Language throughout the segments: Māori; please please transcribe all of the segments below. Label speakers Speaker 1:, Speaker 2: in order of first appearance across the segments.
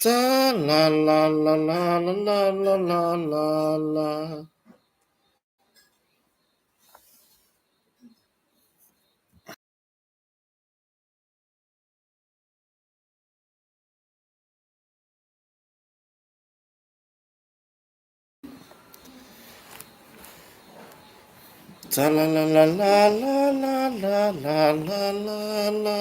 Speaker 1: Ta la la la la la la la la la. Ta la la la la la la la la la la la.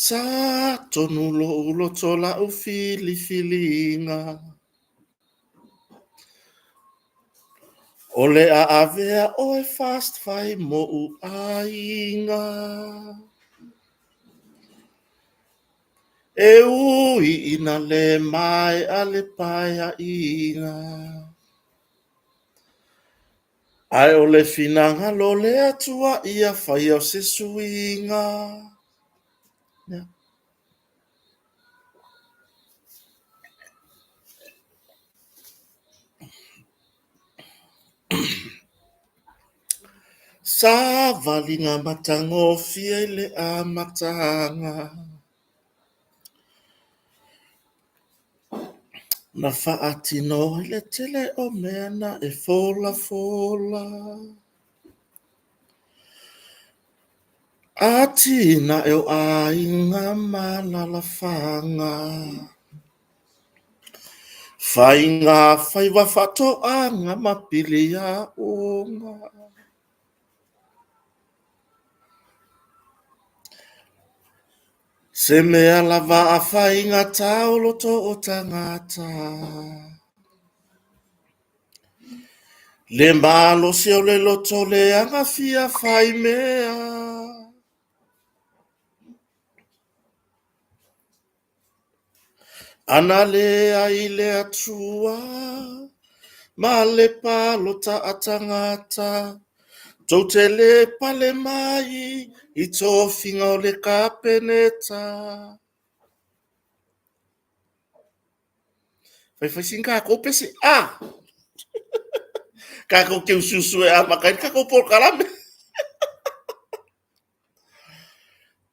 Speaker 1: Sa tonulo ulo tola u fili filinga. Ole a avea oe fast fai mo u ainga. E ui ina le mai ale paia inga. Ai o le finanga lo le atua ia fai au se suinga. Yeah. Sa valinga matango fia le a matanga. Na faatino le tele o mena e fola fola. Atina e o ainga malala fanga. Fainga fai wafato anga mapili ya unga. Se mea lava a fainga taulo to o tangata. Le malo se o le loto le anga fia fai mea. Ana le ai le atua. Ma le palo ta atangata. Tau te le pale mai. I tō finga o le kapeneta. Fai singa ko pesi a. Kako ke ususu e a makai kako por kalame.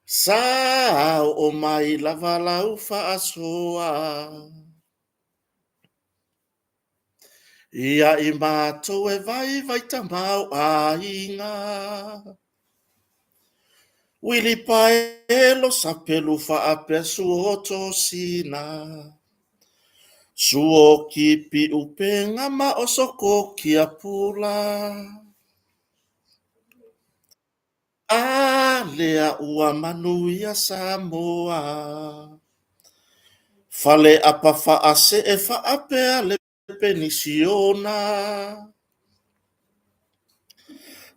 Speaker 1: Sa o mai lava lau fa asoa. Ia i mātou e vai tamau a inga. Wili pae lo sapelu fa ape suoto sina. Suo kipi upenga ma osoko kia pula. A lea ua manuia Samoa. Fale apa fa ase e fa apea le penisiona.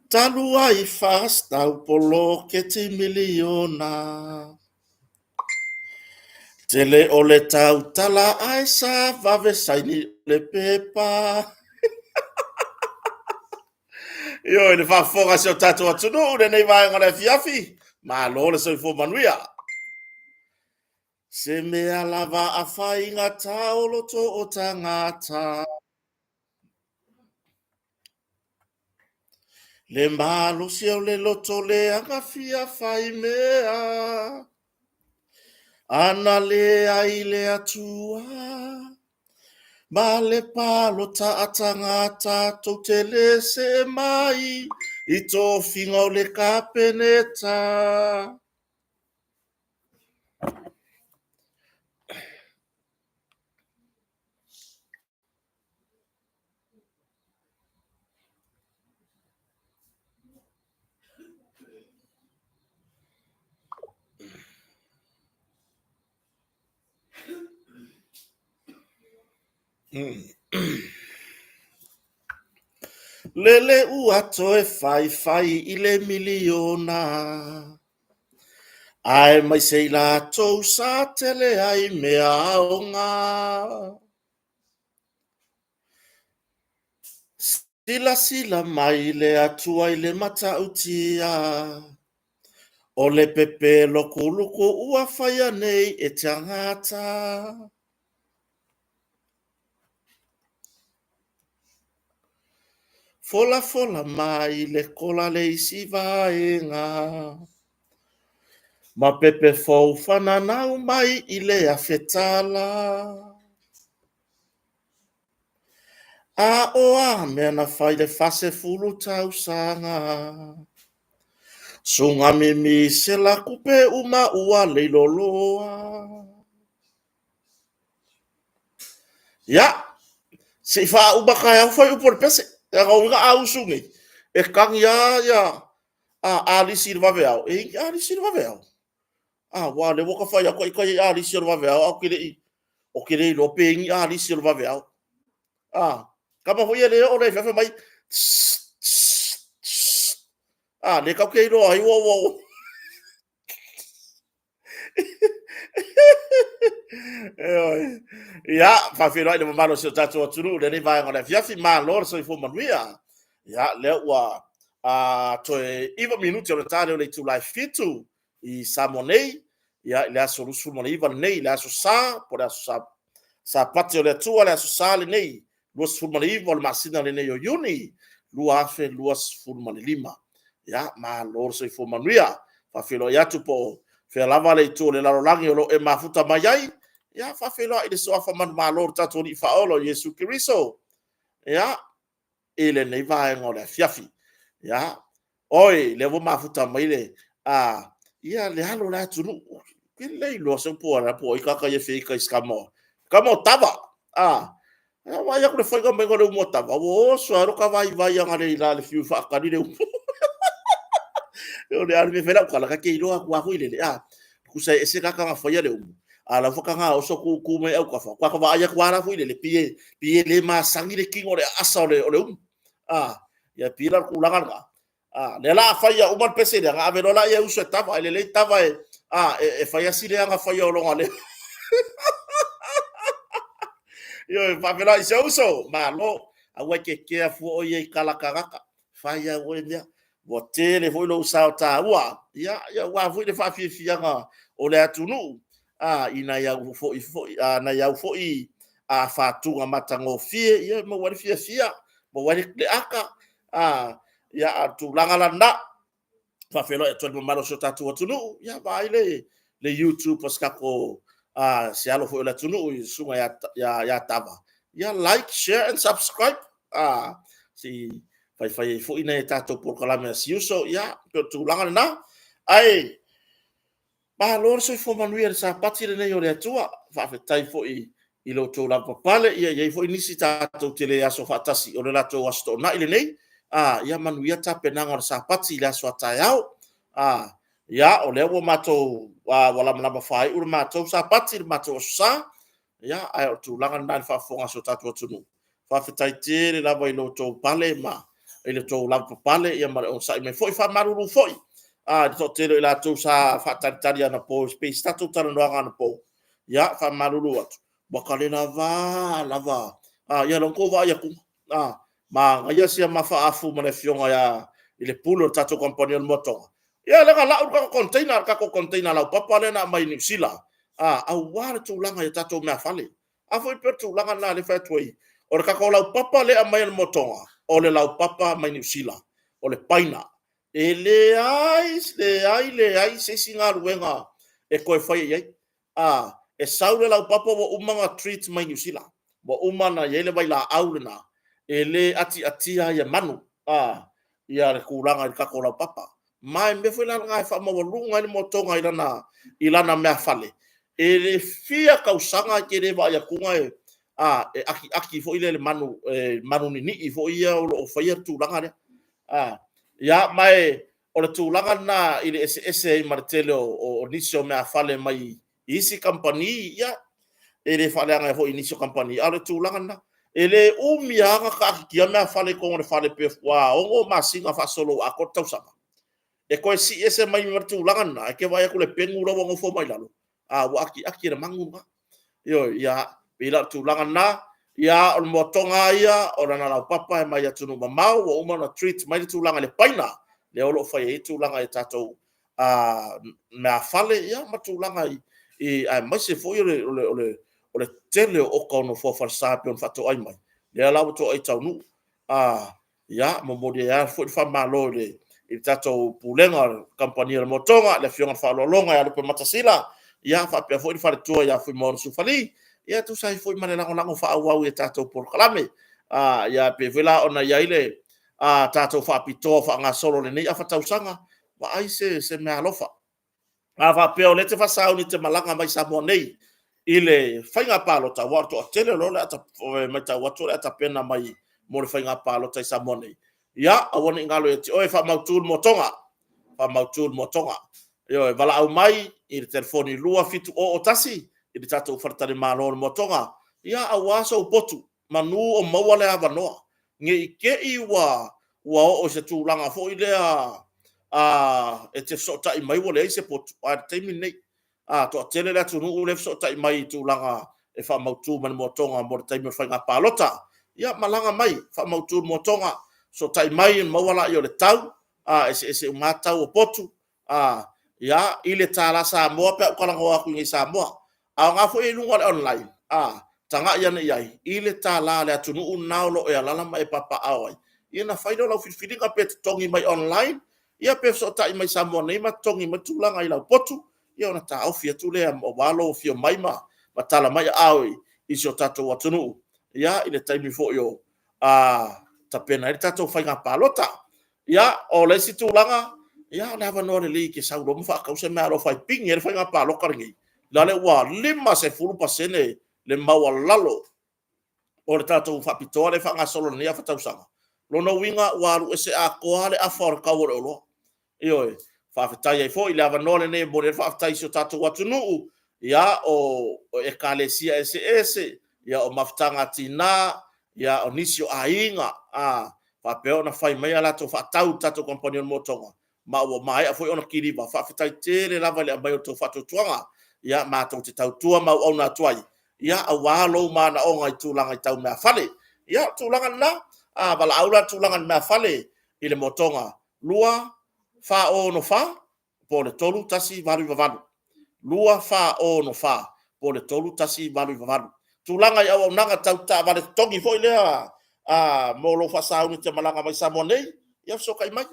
Speaker 1: Talua i fasta upolo ke te miliona. Tele o le tau tala aisa vave saini le pepa. Yo, le fa fonga se o tatu atunu, une nei vai ngana fiafi. Ma lo le soi fo manuia. Se mea lava a whainga taolo to o tangata. Le malo si o le loto le anga fia whai mea. Ana le ai le atua. Ma le palo ta atangata to te le se mai. I tō whinga o le kapeneta. Lele ua toe fai i le miliona. Ai mai sei la tou sa tele ai mea aonga. Sila mai le atua i le mata utia. O le pepe loko ua whaia nei e tangata. Fola mai le kola le isi vaenga. Mapepe fou fananau mai i le afetala. A oa mea na fai le fase fulu tau sanga. Sunga mimi se la kupe uma ua leiloloa. Ya, se fa uba kaya au fai upor pese. E kaunga au sungi. E kang ya. Ali sirva veau. Ali sirva veau. Wa le woka fai ako ikai ali sirva veau. Au kire i. O kire i lope ingi ali sirva veau. Kama hoi le o le fefe mai. Le kau kei roa i wo. Ya, fa fino ai le mamalo se tatu aturu le ni vai ngona fiafi ma lor so i fo manuia. Ya, le ua toe iwa minuti o le tale o le tu life fitu i Samonei. Ya, le aso rusu mo le iwa nei, le aso sa, po le aso sa pati o le atua, le aso sa le nei. Lua sifuru mo le iwa o le masina le nei o yuni. Lua afe, lua sifuru mo le lima. Ya, ma lor so i fo manuia. Fa fino i atu po fe lava le tu le larolangi o lo e mafuta mai ai. Ya, fa fino i le soafa man ma lor tatu ni faolo Yesu Kiriso. Ya, ele nei vai ngona fiafi. Ya, oi, le wo mafuta mai le. Ia le halo la tunu. Ke le lo se po ra po i kaka ye fe ka iskamo. Kamo tava. Wa ya ko le foi ka me ko le mo tava. Wo so ro ka vai nga le la le fiu fa ka ni le. O le ar me fela ka la ka ke ilo ku hu ile le. Ku sai ese ka ka fa ya le. Ala foka nga o so ku me au ka fa. Kwa ka va ya ku ara fu ile le pie le ma sangi le kingo le asa o le ya pila ku la nga. Le la faya uman pese le nga velo la ya uso tava le tava e faya sile nga faya o longa le. Yo fa velo iso uso ma lo awe ke fu o ye kala karaka faya o le wo tele fo lo sa ta wa ya wa fu le fa fi nga o le atunu ina ya fo na ya fo fa tu nga matango fie ya mo wa fia mo wa le aka ya tu langalanda fa felo e to malo so tatu tunu ya vai le YouTube paska ko se alo fo la tunu sunga ya tava ya like share and subscribe si fai fo ina tatu por kala me si uso ya tu langalanda ai ba lor so fo manuel sa pati le yo le tua fa fe tai fo i lo to la papale ya fo inisi tatu tele ya so fatasi o la to wasto na ile nei ya manuia tapenanga o sapati le aso ataiao ya o le ua matou wala malama fai ua matou sapati le matou asosa ya ae o tulaga na le faafofoga so tatou atunu faafetaite le lava i lotou pale ma i le tou lava papale ia ma le o saʻi mai foʻi faamalulu foʻi le toʻatele i latou sa faatalitali ana po space tatou talanoaga ana po ya faamalulu atu ua kale lava ia loko vaaiakuga ma ia sia mafaafu ma le fioga ya i le pulo tatou kompani o le motoga ia le galau kako container lau papa le na mai New Zealand auā le tulaga ia tatou mea fale a foi pe tulaga na le faatuai o le kako lau papa le mai le motoga o le lau papa mai New Zealand o le paina e le ai se singa luenga e koe fai ai e sau le lau papa wo umanga treat mai New Zealand wo umana ye le vai la aulena ele atia ia manu ia le kulanga i kako lau papa mai me foi la ngai fa mo lunga le motonga i lana mea fale ele fia kausanga ke le va ia kunga e aki fo ile le manu ni fo ia o faia tulanga le ya mai o le tulanga na ile ese martele o nisio mea fale mai isi company ya ele fale anga fo inisio company ale tulanga na ele umianga ka kia mea fale ko le fale pe wa o masinga fa solo a kota usama e ko si ese mai martu langana ke vai ko le pengu ro ngo fo mai lalo wa aki le mangu yo ya bila tu langana ya on motonga ya ona na la papa mai ya tunu mamau o uma treat mai tu langa le paina le olo fa e tu langa e tato na fale ya matu langa i ai mai se fo o le tele o kono fo fa sa pe on fato ai mai le ala to ai tau nu ya mo mo ya fo fa malo le i tatou pulenga kampani le motonga le fionga whaalolonga ia lupe matasila ia whapea fo i wharetua ia fui mōna sufali ia tu sai fo i mane lango whaawau i tatou polokalame ia pe vela ona ia ile tatou whaapitoa whaangasolo le nei a whatausanga wa ai se mea alofa whapea o le te whasau ni te malanga mai Samoa nei ile whainga pālota wato a tele lole ata mai tau watu le ata pena mai mo le whainga pālota i Samoa nei ia awana ingalo e te oe whamautul motonga yo vala au mai i le telefoni lua fitu o tasi i le tatou wharatare mālo le motonga ia awaso potu manu o maua le avanoa nge ike i wa o se tūlanga fo i lea e te sota i mai wale se potu a te teimi nei to tele la tu nu le sota i mai tūlanga e whamautul mani motonga mo le teimi whainga pālota ia malanga mai whamautul motonga so tai mai mawala i o le tau ese matau o potu ia i le tala Samoa pe ukalango aku ngi Samoa a nga fo i lunga le online tanga ia nei ai i le tala le atunu unaulo e alala mai papa awai ia na faido lau filinga pe tongi mai online ia pe so tai mai Samoa nei ma tongi ma tulanga i lau potu ia ona ta ofia tu le o walo fio mai ma tala mai aoi i so tato atunu ia i le taimi fo yo ta pena i tatou whainga pālota. Ia, o le si tūlanga, ia, le hawa noa le li ke sauro mwha kausa mea ro whai pingi e le whainga pāloka ringi. La le ua 5% le maua lalo o le tatou whapitoa le whanga solo ni a whatausanga. Lona winga waru ese a koa le a whara kaore o loa. Ioe, whawhetai ai fo, i le hawa noa le ne mo le whawhetai si o tatou watu nuu. Ia, o e kālesia ese, ia o mawhtanga tina, ia o nisio ainga whapeo na whai mai ala tō whatau tato kompani on motonga ma ua mai a fwoi ona kiriwa whawhetai tere lava le ambai o tō whatutuanga ia mātou te tautua mau au nā tuai ia a wālou mana o ngai tūlanga i tau mea whale ia tūlanga na wala aula tūlanga mea whale i le motonga lua wha o no wha po le tolu tasi waru i wawanu lua wha o no wha po le tolu tasi waru i wawanu tūlanga i au nanga tau ta wale tongi fo i lea mo lo whasau ni te malanga mai Samoa nei ia so kai mai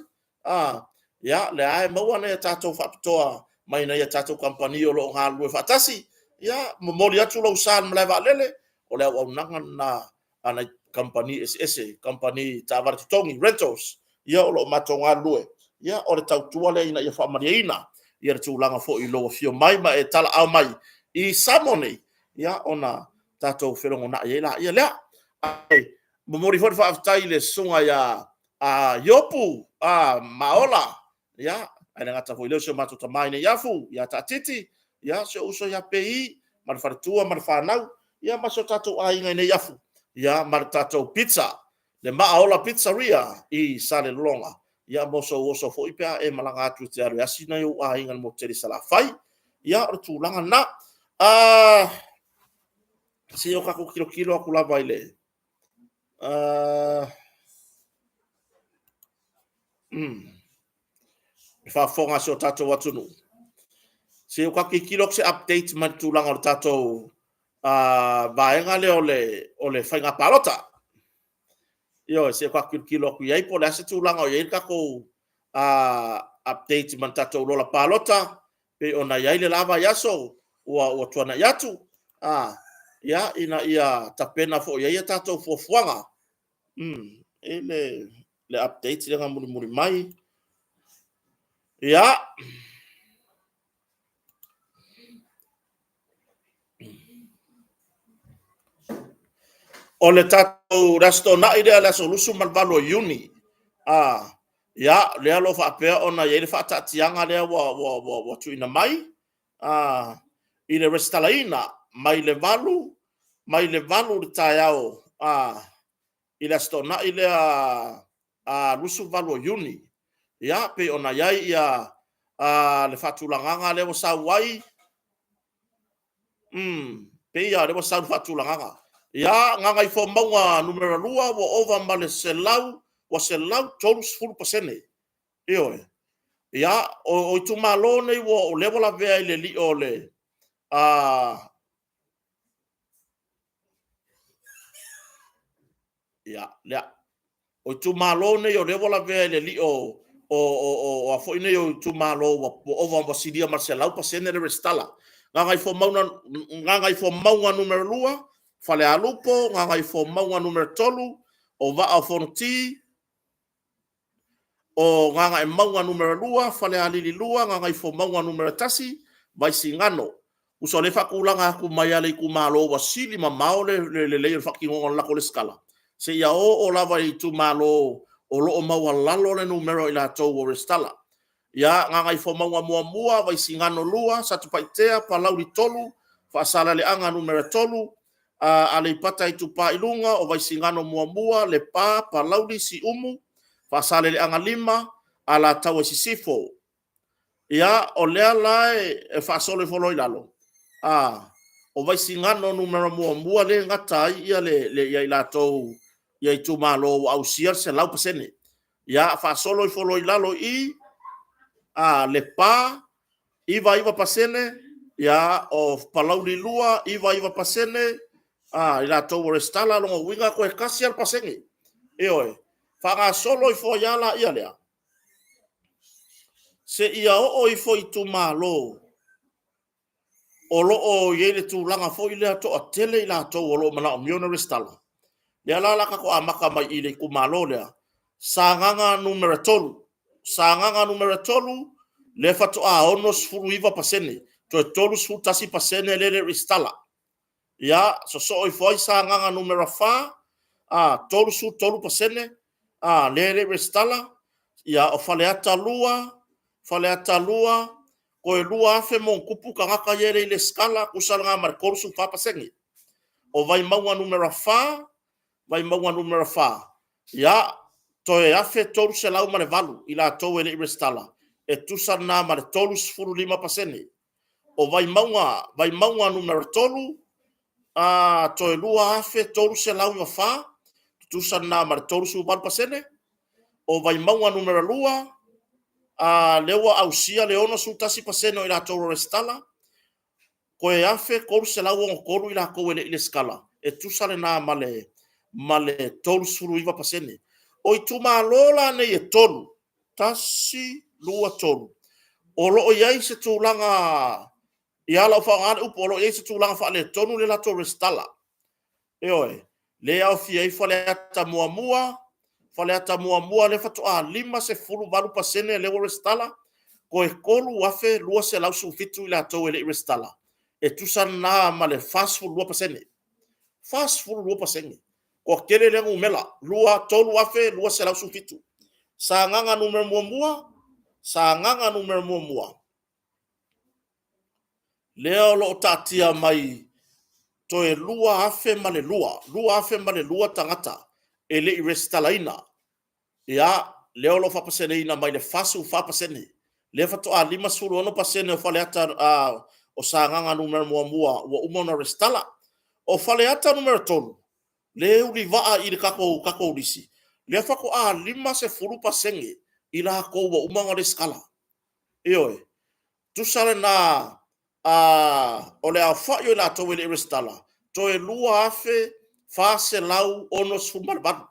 Speaker 1: ia le ai maua nei tatou whapitoa mai nei tatou kampani o lo ngā lue whatasi ia mori atu lo usan mlewa lele o lea au nanga na ana kampani ese kampani ta wale tongi rentals ia o lo matonga lue ia o le tau tua le ina ia whamari ina ia le tūlanga fo i lo fio mai ma e tala au mai i Samoa nei ia ona tatou wherongo na ia lea. Momori fo whaafitai le sunga ia Iopu, Maola, ia, aina ngata fo i leo se mato tamai ne iafu, ia ta titi, ia se uso ia pei, mara wharetua, mara whanau, ia maso tatou ainga ne iafu, ia mara tatou pizza, le Maola Pizzeria i Sale Longa, ia moso oso fo ipea e malanga atu te aru asina iu ainga mo teri salafai, ia o tūlanga na, si o kako kilo aku lava ile. Fa fonga so tatou watunu. Si o kako kilo se update ma tūlanga o tatou vaenga le o le whainga palota. Io si o kako kilo aku iai po le ase tūlanga o iai kako update ma tatou lola palota pe ona iai le lava yaso o tuana yatu. Ia ina ia tapena fo ia tatou fuafuanga le update le muri mai ia o le tatou rasto na ide la solution malvalo uni ia le alo fa pe ona ia le fa tatianga le wa tu ina mai i le restalaina mai le valu le taiao i le stona i le lusu valu uni ia pe ona iai ia le fatulanganga le sa wai pe ia le sa fatulanganga ia nganga i fo maunga numero lua wo over male selau tolos full percent io ia o tu malone wo level la vea ile li ole ia o tu malone o level la vea ile li o o a fo ine o tu malo o va basidia Marcelo pasene de restala nga fo maunga numero lua fale alupo nga fo maunga numero tolu o va a fonti o nga maunga numero lua fale alili lua nga fo maunga numero tasi vai singano uso le fakulanga ku mayale ku malo wasili maole le fakingo la ko skala se ya o lava i tu malo o lo maua lalo le numero ila to o restala ya nga fo maunga mua vai singano lua sa tu paitea pa lauri tolu fa sala le anga numero tolu ale pata i tu pa ilunga o vai singano mua le pa lauri si umu fa sala le anga lima ala tau si sifo ya o lea lai fa sole fo lalo o vai singano numero mua le ngata ia le ia ila to ia i tu malo au sia se lau pasene ya fa solo fo lalo i le pa iva pasene ya o palauli lua iva pasene ila to restala lo winga ko kasi al pasenge oi fa solo fo yala ia lea se ia o fo i tu malo o lo o yele tu langa fo ile to atele ila to lo mana miona restala le la ka ko amaka mai ile ku malo lea sanganga numero tolu le fatu onos furu iva pasene to tolu su tasi pasene le restala ya so foi sanganga numero fa tolu pasene le restala ya o faleata lua ko lua fe mon kupu kanga ka yere le skala kusanga mar korsu fa pasene o vai maua numero fa ya to e afe tolu se lau mare valu ila to ele restala e tusa na mare tolu sfuru lima pasene o vai maunga numero tolu to e lua afe tolu se lau ma fa tusa na mare tolu su val pasene o vai maunga numero lua lewa ausia leona su tasi pasene ila to restala ko e afe koru se lau o koru ila ko ele skala e tusa na male tolu sfuru iva pasene o tu malola ne e tolu tasi lua tolu o lo ia se tulanga ia la fa ngan upo lo ia se tulanga fa le tonu le la to restala le au fia fa le ata mua le fa to lima se fulu valu pasene le restala ko e kolu afe lua se lau su fitu la to le restala e tu sana male fast food lua pasene ko kele le ngumela lua tolu afe lua se lau su fitu sanganga numero mua leo lo tatia mai to e lua afe male lua tangata ele restalaina ya leo lo fa pasene ina mai le fasu fa pasene le fa to lima suru ono pasene fa le ata o sanganga numero mua wa umona restala o fa le ata numero tolu le uli va i kako disi le fa ko lima se furu pasenge ila ko wa umanga reskala tu sale na o le afa yo la to le restala to e lua afe fa se lau ono sfumar ban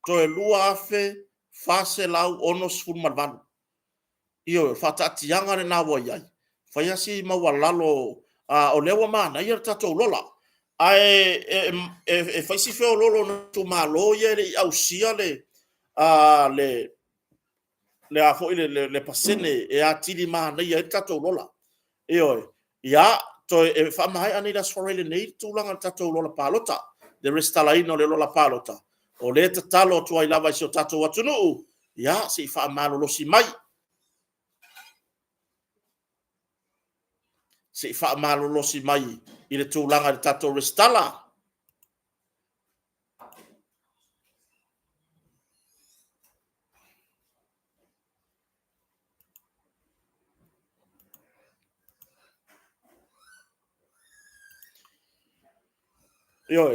Speaker 1: to e lua afe fa se lau ono sfumar ban fa tati yanga na wa yai fa yasi ma walalo o le wa mana yer tato lola e fa si fe lolo to malo ye au sia le a fo le pasene e atili mana ye tato lola ya to e fa mai ani das forele nei tu langa tato lola palota de restala ino le lola palota o le talo to ai lava so tato watunu ya si fa malo lo si mai i le tu langa de tato restala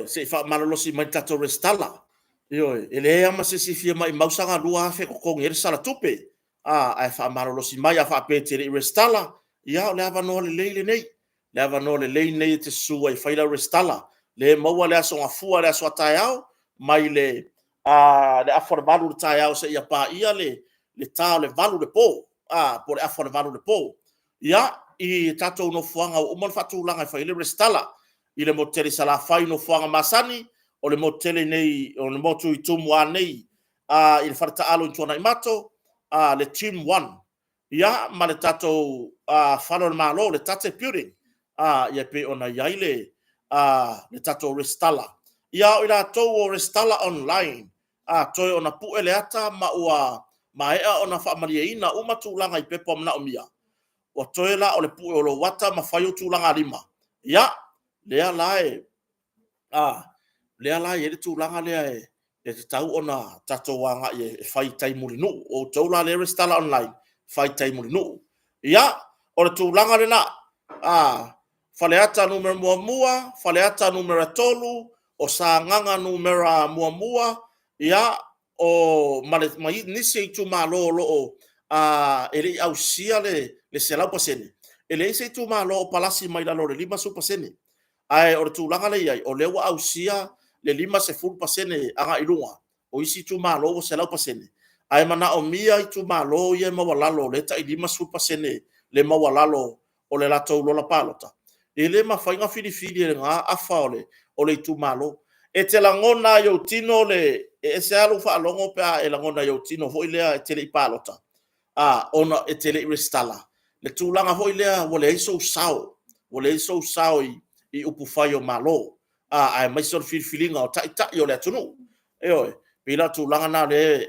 Speaker 1: se fa malo si mai tato restala ele ama se si fia mai mausanga lua fe ko ngere sala tupe ai fa malo si mai fa pete restala ia le ava no le leile nei te su ai faila restala le maua le aso afua le aso ataiao mai le le affordable taiao se ia pa ia le le tā le valu le po po le afa le valu le po ia i tatou no fuanga o mon fatulanga fa ile restala ile moteli sala fai no fuanga masani o le moteli nei o le motu i tumu nei il farta alo in tuana imato le team 1 ia ma le tatou falo le malo le tate puring ia pe ona yaile le tatou restala ia o ila tou o restala online toi ona pu ele ata ma ua maea ona fa mariaina uma tulanga i pepo mna omia o toela o le pu o lo wata ma fayo tulanga lima ya lea lae lea lae e tulanga lea e te tau ona tato wanga e fai tai mulinu o toula le restala online fai tai mulinu ya o le tulanga le na faleata numero mua faleata numero tolu o sa nganga numero mua ya o mai nisi tu malo lo ele au sia le selau pasene ele se tu malo palasi mai la lo le 5% ai o tu langa le ai o le au sia le 5% anga ilunga o isi tu malo o selau pasene ai mana o mia tu malo ye ma wala lo le ta 5% le ma wala lo o le lato lo la palota ele ma fainga fili nga afaole o le tu malo e te langona yo tino le e se alu fa longo pe e langona yo tino foi le te le palota ona e te le restala le tulanga foi le wole so sao i upu fai o malo ai mai so filinga o ta yo le tunu e pila tulanga na le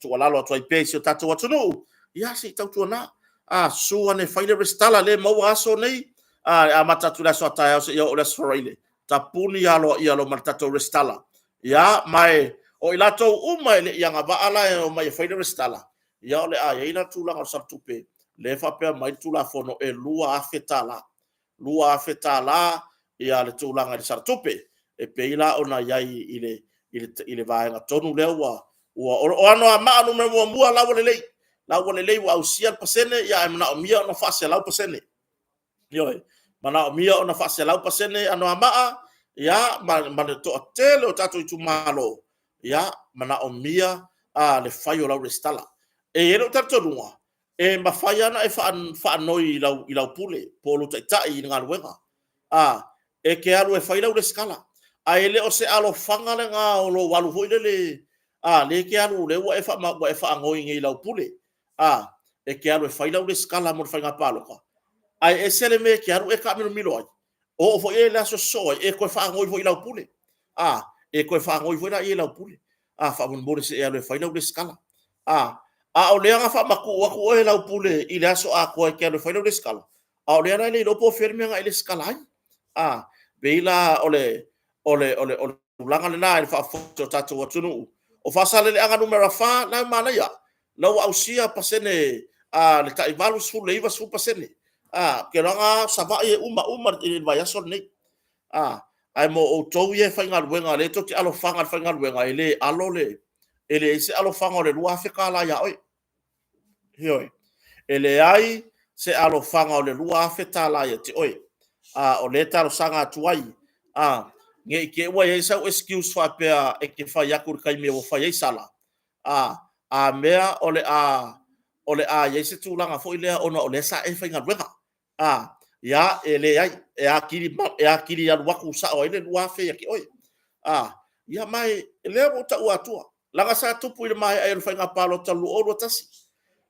Speaker 1: tu ala lo toi pe so tatu tunu ya si tatu na so ane fai le restala le mo aso nei matatu la so ta yo le sforile tapuni yalo martato restala ya mai o ilato uma le yanga ba ala o mai faida restala ya le ila tula o sartupe le fa pe mai tula fono e lua afetala ya le tula ngai sartupe e pe ila ona yai ile va nga tonu le wa o ano ama no me mua la wole le wa usia pasene ya na mia no fa se la pasene yo mana mia ona fa se la pasene ano ama ya mana to tele o tatu tu malo ya mana o mia le faio la restala e ero tatu lunga e ma faia na e fa noi la pule polo tai nga luenga e ke alu e faila le skala a ele o se alo fanga le nga o lo walu hoile le le ke alu le wa e fa ngoi ngi la pule e ke alu e faila le skala mo fa nga palo ai e sele me ke alu e ka milo ai o fo e la so e ko fa ngoi fo ila pule e ko fa ngoi fo ila ila pule fa mon bore se e fa ila skala o le nga fa maku wa ko e la pule ila so ko e ke fa ila skala o le ana le lo po ferme nga ila skala ai beila ole langa le na fa foto tatu watunu o fa sale le anga numero fa na mana ya lo au sia pasene le tai valu su le iva su pasene ke ranga sava e uma e vai aso nei ai mo o tou ye fa ngal wenga le to ti alo fanga fa ngal wenga ele alo le ele se alo fanga le lua fe kala ya oi hioi ele ai se alo fanga le lua fe tala ya ti oi o le talo sanga tuai nge ke wa ye sa excuse fa pe e ke fa yakur kai me wo fa ye sala mea ole ye se tulanga fo ile ona ole sa e fa ngal wenga ya ele ai e akiri ya waku sa o ile wa fe ki oi ya mai le mo ta ua langa sa tupu ile mai ai fa nga palo ta lu o tasi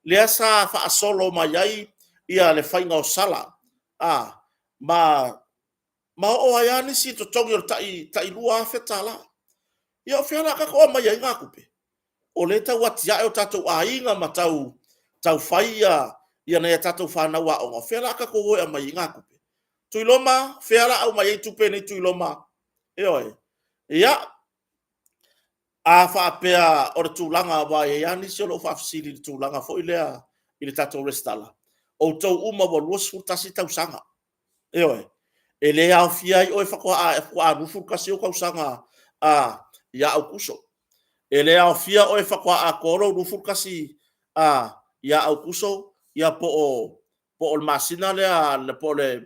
Speaker 1: le sa fa solo mai ai ia le fa nga o sala ma o ai ni si to tongi o tai lua fe tala ia fe ala ka ko mai ai nga kupe o le ta watia o tatu ainga matau tau faia ia na tatu fa na wa o fe ala ka ko o mai nga kupe tuiloma fe ala au mai tu pe ni tuiloma oi ia fa pe o tu langa wa ia ni si o fa fsili tu langa fo ile tatu restala o to uma bo los futasi tau sanga oi ele au fia o fa ko a rufu kasi o sanga ya au kuso ele au fia o fa ko a koro rufu kasi ya au kuso ya po o masina le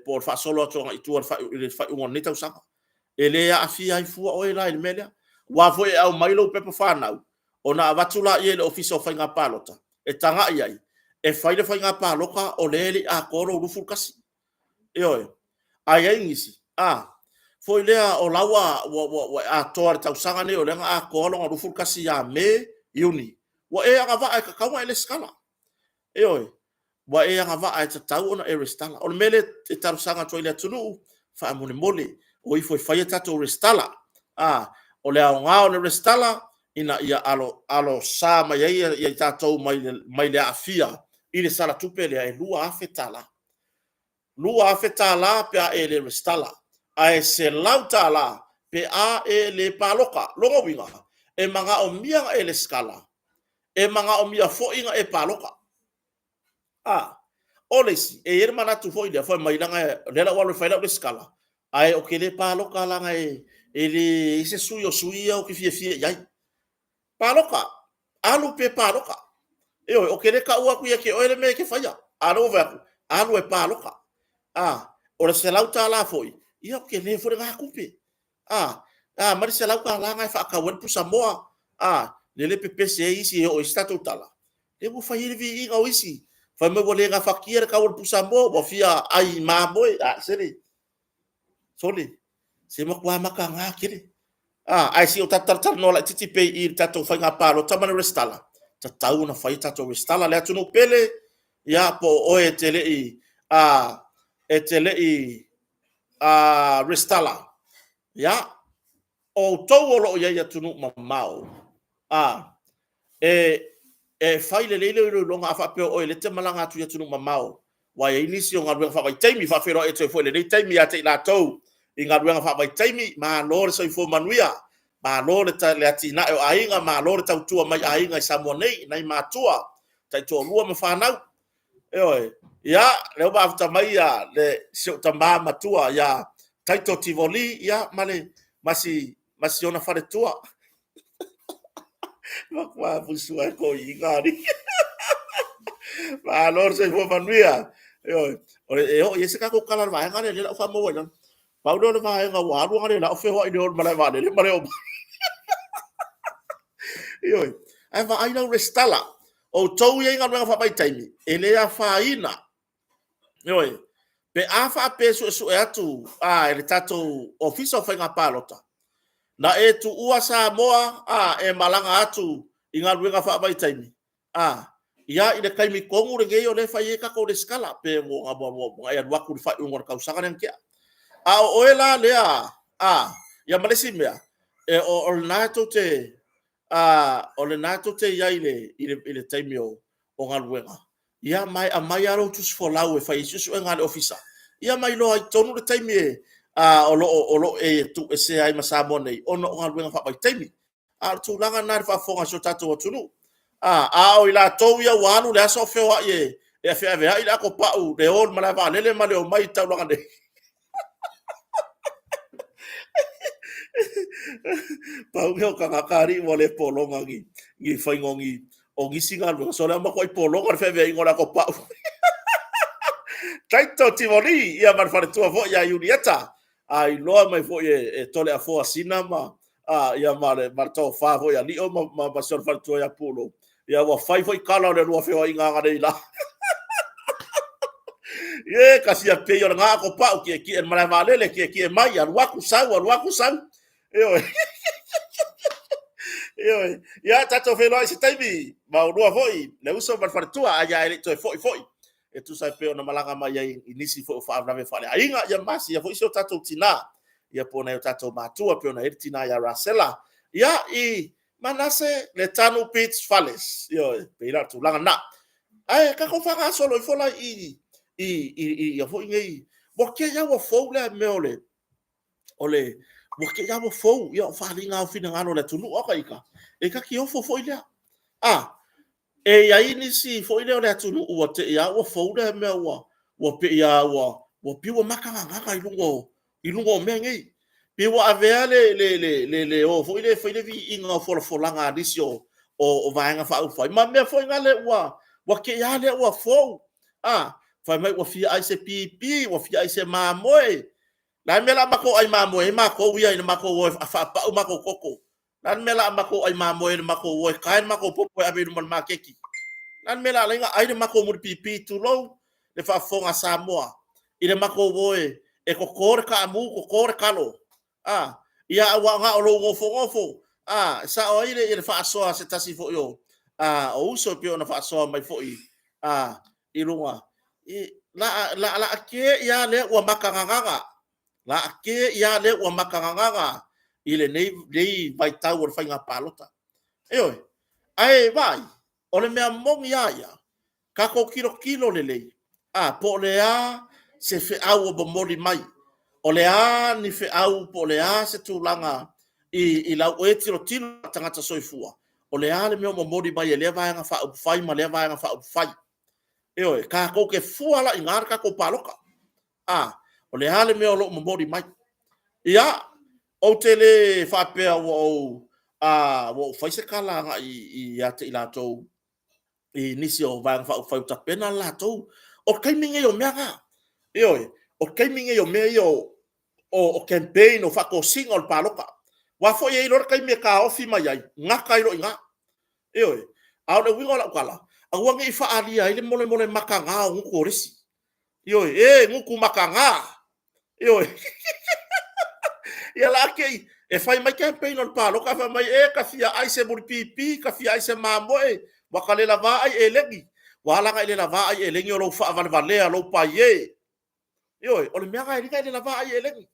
Speaker 1: po fa solo to itu fa un neta usanga ele ya fia i fu o ela il melia wa foi au mailo pepe fa na ona avatula ye le office of nga palota e tanga iai e faile fai ngā pāloka o lele a koro rufu kasi e ai ai ngisi foi lea o laua a toa tausanga ne o lenga a koro ngā rufu kasi a me iuni wa e anga va e kakaunga ele skala e wa e anga va e tatau ona e restala o mele e tausanga toi le tunu fa amone mole o i foi fai tato restala o le au ngā o le restala ina ia alo sa mai ia tatou mai le afia i le sala tupe le e lua afetala pe a e le restala a e se lautala pe a e le paloka longa winga e manga o mia e le skala e manga o mia fo inga e paloka olisi e yer mana tu fo ile fo mai langa le la walo faila le skala ai o ke le paloka langa e le se suio o ke fie yai paloka alu pe paloka o ke le ka ua ku ke o le me ke faia alu va alu e paloka o le se lauta la foi ia ke le fo nga kupe mari se lauta langa e fa ka wen pusa moa le PPC isi o stato tala le mo fa yiri vi o isi fa me vole nga fakir ka wen pusa mo bo fia ai ma boy seri soli se mo kwa maka nga kire ai si o tatar no la titi pe i tato fa nga palo tamana restala tatau na fa tato restala le atu no pele ya po o etele restala ya o tolo ya tunu mamau e faile le longa afa pe o le te malanga tu ya tunu mamau wa ya inisi o ngadwe fa vai taimi fa fero e te fo le taimi ya te la tou i ngadwe fa vai taimi ma lor so fo manuia ma lor ta le atina o ainga ma lor ta tua mai ainga samonei nai matua tai to lua ma fa nau ya le ba afta mai ya le so tamba matua ya taito tivoli ya male masi ona fare tua ma busua ko ingari ma lor se fo manuia ese ka ko kala va ngare le fa mo wena pa do va nga wa lu ngare la fe ho i do mala va le mare o ai va ai no restala o tou ye nga nga fa mai taimi ele a fa ina pe afa peso su atu ele tato office fa nga palota na e tu ua sa moa e malanga atu inga luenga fa mai taimi ia ina kai mi kongu re geo le fa ye ka ko de skala pe mo ngabo ai wa ku fa ngor ka usanga nen kia o ela le ya malesi mea e o nato te o le nato te ia ile taimi o ngaluenga ia mai aro tus for lawe fa isu ngal officer ia mai lo ai tonu le taimi o lo e tu se ai masamone ono ngaluenga fa mai taimi tu langa na fa fonga so tato tunu o ila to ia wanu le so fe wa ye e fe ave ila ko pa u de ol mala va le male o mai ta langa de pa u ka ngakari mo le polonga gi fai ngongi o gi singa lo so le ma ko polonga fe ave ngola ko pa u taito tivoli ia man fa tu vo ia unieta ai lo mai fo e tole a fo sinama ia male marto fa vo ia li o ma basor fa tu ia pulo ia wa fai foi kala le lo fe o inga ngare la kasi a pe yo nga ko pa o ki en mala vale le ki mai al wa ku sa ia tato fe lo isi taimi ma o foi le uso man fa tu ia ele to foi e tu sai pe ona malanga mai ai inisi fo fa na me fa ainga ia masi ia fo iso tato tina ia pona tato matua pe ona tina ya rasela ia manase le tanu pitch fales pe ira tu langa na ai ka ko fa solo fo la ia fo ngai bo ke ya wo fo le me ole bo ke ya wo fo ia fa linga fina ngano le tunu o ka e ka ki o fo ile e ya inisi fo ile ole tunu o te ya wo fo le me wo pe ya wo pi wo maka ngaka ilungo me ngai pe wa avea le o fo ile vi inga fo langa disio o vaanga fa ma me fo ngale wa ke ya le wa fo fa mai wa fi ICPP wa fi IC mamoe na mela mako ai mamoe mako wi ai mako wo fa pa mako koko na mela mako ai mamoe mako wo kain mako popo ave no makeki Lan mela lenga ai de mako muri pipi tu lo le fa fonga Samoa. I le mako woe e kokore ka mu kokore kalo. Ia wa nga o lo ngofo. Sa o ile fa soa se tasi fo yo. O uso pe ona fa soa mai fo i. I lunga. La ke ia le wa makanganga. La ke ia le wa makanganga. Ile nei vai tau o fa nga palota. Oi. Ai vai. Ole mea mongi aia. Kako kilo lele. Po lea se fe au o bomoli mai. O lea ni fe au po lea se tūlanga i lau e tiro tangata soifua. O lea le mea bomoli mai e lea vaenga wha upufai ma lea vaenga wha upufai. Eoi, kako ke fuala i ngāra kako paloka. O lea le mea lo bomoli mai. Ia, o te le whapea wo faise kalanga i ate i lātou i nisi o vang fa fa ta pena la to o kai minge yo mea oi o kai minge yo me yo o campaign o fa ko single paloka wa fo ye lor kai me ka ofi mai ai nga kai ro nga oi au le wingo la kala a wangi fa ali ai le mole makanga ngu ko risi oi ngu ku makanga oi ya la ke e fai mai campaign on paloka fa mai ka fia ai se bur pipi ka fia ai se mamoe wakale la va ai elengi wala ga ile la va ai elengi o lo fa van valea lo pa ye yo o le mea ga ile la va ai elengi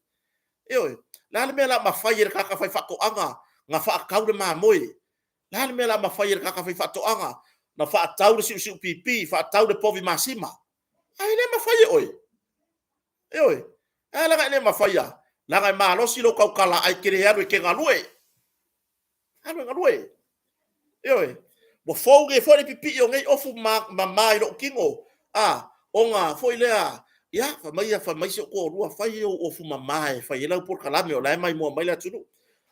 Speaker 1: yo la le mea la ma fai ka ka fai fa ko anga nga fa ka le ma moi la le mea la ma fai ka ka fai fa to anga na fa tau le si pipi fa tau le povi masima ai le ma fai oi yo la ga ile ma fai la ga ma lo si lo ka kala ai kere ya ke galue alo galue yo mo fouge foi pipi o ngai ofu ma mai ro kingo o nga foi lea ya fa mai se ko rua fai o ofu ma mai fai la por kala me o la mai mo mai la tulu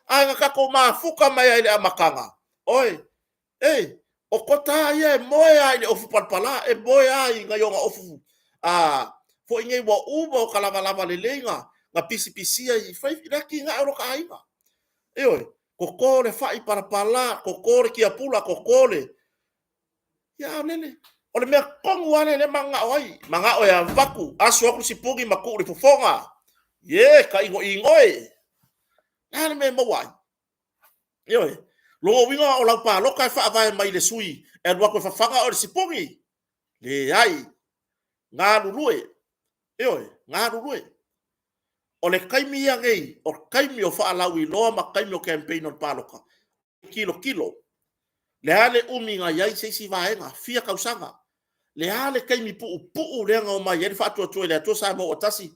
Speaker 1: nga ka ko ma fuka mai ai le makanga oi o kota ye moya ai ofu palpala e boya ai nga yo nga ofu foi ngai wo ubo kala lava le lenga nga pisi ai fai la ki nga ro ka ai oi kokore fai para pala kokore ki apula kokore ya nene o le mea kongu ane le manga o ya vaku asu aku sipugi maku le fofonga ye ka ingoe na le me mawai yo lo winga o la pa lo ka fa vai mai le sui e lo ko fa fanga o le sipugi le ai nga lulue nga lulue o le kaimi ya ngei o kaimi o fa alawi lo ma kaimi o campaign o paloka kilo le ale umi nga yai se si vaenga fia kausanga le ale kaimi pu le nga o mai e fa tu le to sa mo otasi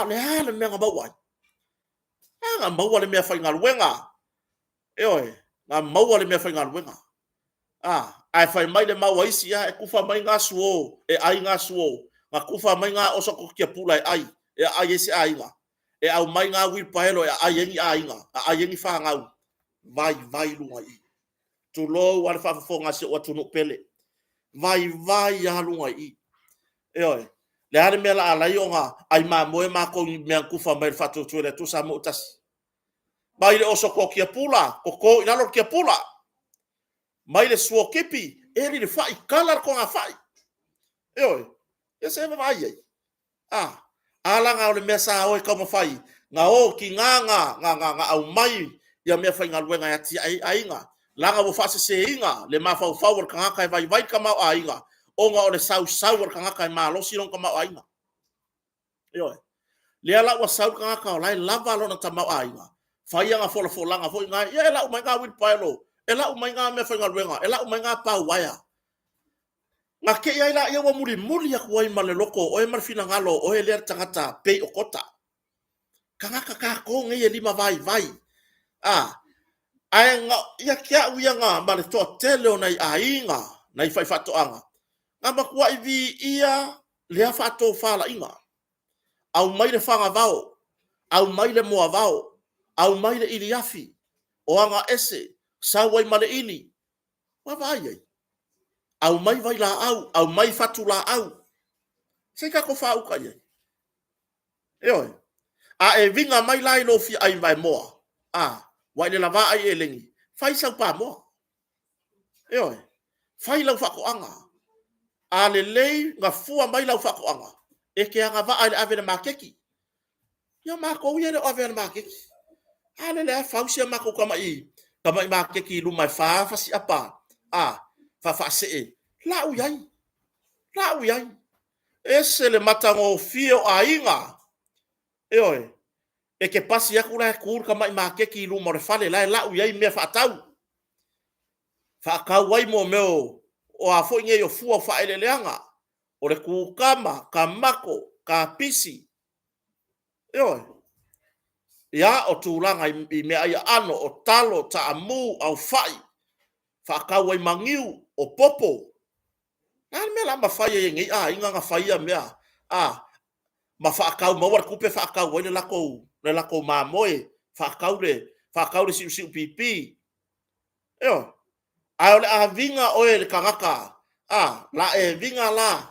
Speaker 1: le ale me nga bawai nga maua le me fa nga luenga nga maua le me fa nga luenga ai fa mai le maua isi e kufa mai nga suo e ai nga suo nga kufa mai nga osoko kia pula ai e ai ese ai nga e au mai nga wil paelo e ai yengi ai nga ai yengi fa nga vai lunga i tu lo wa fa fonga se o tunu pele vai ya lunga i le ale me la ala yonga ai ma moe ma ko me kufa mai fa tu le tu sa mo tas mai le osoko kia pula ko ina lo kia pula mai le suo kipi eri le fai kala ko nga fai e se va vai ala nga le mesa o ka mo fai nga o ki nga au mai ya me fai nga luenga ya ti ai nga langa wo fa se inga le ma fa ka ka vai ka ma ainga o nga o le sau ka ka ma lo si ka ma ainga le ala wa sau ka ka lai lava lo na ta ma ainga fai nga fo langa fo nga ya la o mai nga wil paelo ela o mai nga me fa nga luenga ela o mai nga pa waya nga ke ia ila ia wa muri ya kuai ma le loko o e marfina ngalo o e le tangata pe o kota kanga ka ko ngai lima vai ai nga ia kia uia nga ma le to tele o nai ainga nai fai fato anga nga makua i vi ia le fato fala inga au mai le fanga vao au mai le moa vao au mai le iliafi o anga ese sa wai ma le ili wa vai au mai vai la au mai fatu la au se ka ko fa u ka ye e vinga mai lai no fi ai vai moa wai le lava ai elengi fai sa pa moa fai lau whakoanga. A le lei ngā fua mai lau whakoanga. E ke anga wa ale ave na makeki. Ia mako ia le ave na makeki. A le lea fausia mako kama i makeki lumai whaafa si apa. Whaafa se e. Lau iai. Lau iai. Ese le matango fio a inga. E oi. E ke pasi aku la kur kama i makeki luma re fale la lau iai mea whaatau. Whaakau wai mo meo. O a fo inge yo fua wha ele leanga. O le kukama, ka mako, ka pisi. Ioi. Ia o tūlanga i mea ia ano, o talo, ta amu, au whai. Whaakau wai mangiu, o popo. Nā mea la ma whai e ngi, inga nga whai a mea. Ma whaakau mawar kupe whaakau wai le lako mamoe. Whaakau le siu pipi. Ioi. Ai ole a vinga oe le kangaka. La e vinga la.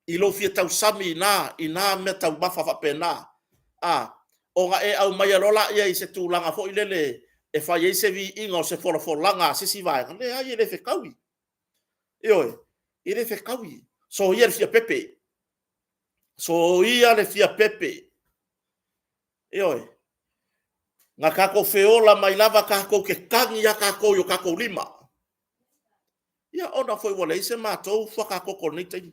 Speaker 1: I lo fia tau sami ina me tau mafa fa pena. O nga e au mai alola ia i se tūlanga fo i lele. E whai e se vi inga o se langa se si vai. Le ai e le whekaui. Ioi. I le whekaui. So ia le fia pepe. Ioi. Nga kako feola mai lava kako ke kangi ya kako yo kako lima. Ia ona foi wale se matou whakako konitei.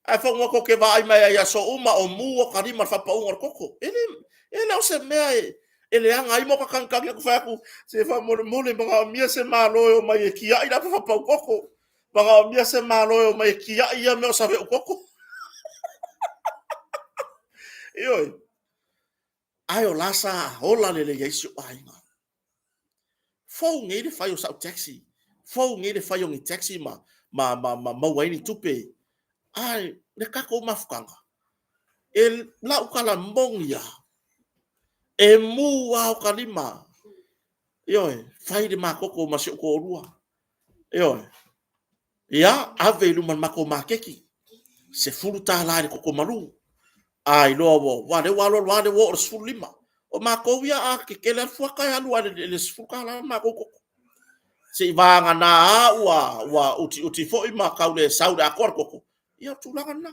Speaker 1: Ai whanua ko ke vai mai ia so uma o mua karima whapaunga koko. Ele o se mea ele anga i moka kankangi aku whaku. Se whamone mga o mia se māloio mai e kia i rapa whapau koko. Mga o mia se māloio mai e kia i a mea o sawe u koko. Ioi. Ai o lasa hola lele yesu ainga. Fou ngi de whai o sau taxi. Fou ngi de whai o ngi taxi ma waini tupe. Ai, le kako mafukanga. E lau kala mongia. E mua o kalima. Ioi, whai de makoko masi o korua. Ioi. Ia, ave luman mako makeki. Se furu tālai koko malu. Ai, loa wo, wade wo o sfuru lima. O mako ia a ke kele fuakai alu ade le sfuru kala makoko. Se i vanga na wa uti fo i makau le sauda akor koko. Ia tūlanga na.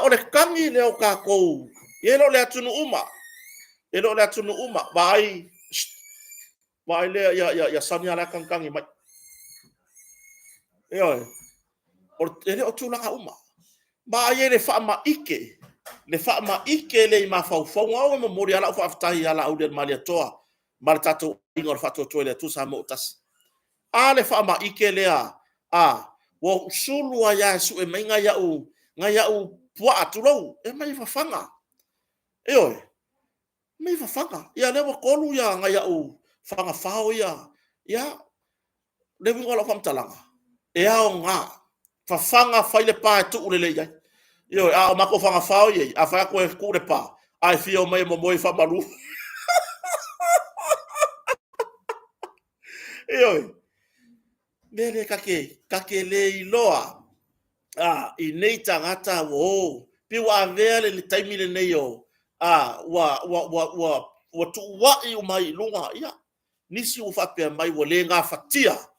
Speaker 1: O le kangi leo kākou. Ia lo le atunu uma. Vai le ia sani ala kangi mai. Ia. Ele o tūlanga uma. Vai le whaama ike. Le whaama ike le i mawhau ngau mo mori ala whaaftahi ala au le mali atoa. Mara tatou ingor whato toe le tusa mo utasi. Le whaama ike lea. Wo usulu a yasu e mai nga yau pua aturau e mai whawhanga. Eoi, mai whawhanga. Ia lewa kolu ia nga yau whanga whao ia. Ia, lewi ngola whamtalanga. E ao ngā, whawhanga whaile pā e tu urele iai. Eoi, o mako whanga whao iai, a whaya koe kure pā. Ai whio mai mo moi whamaru. Eoi, mele kake le iloa. I nei tangata wo. Piwa avele le taimi le nei o. Wa tu wai o mai lunga. Ia. Nisi u whapea mai wa le ngā whatia.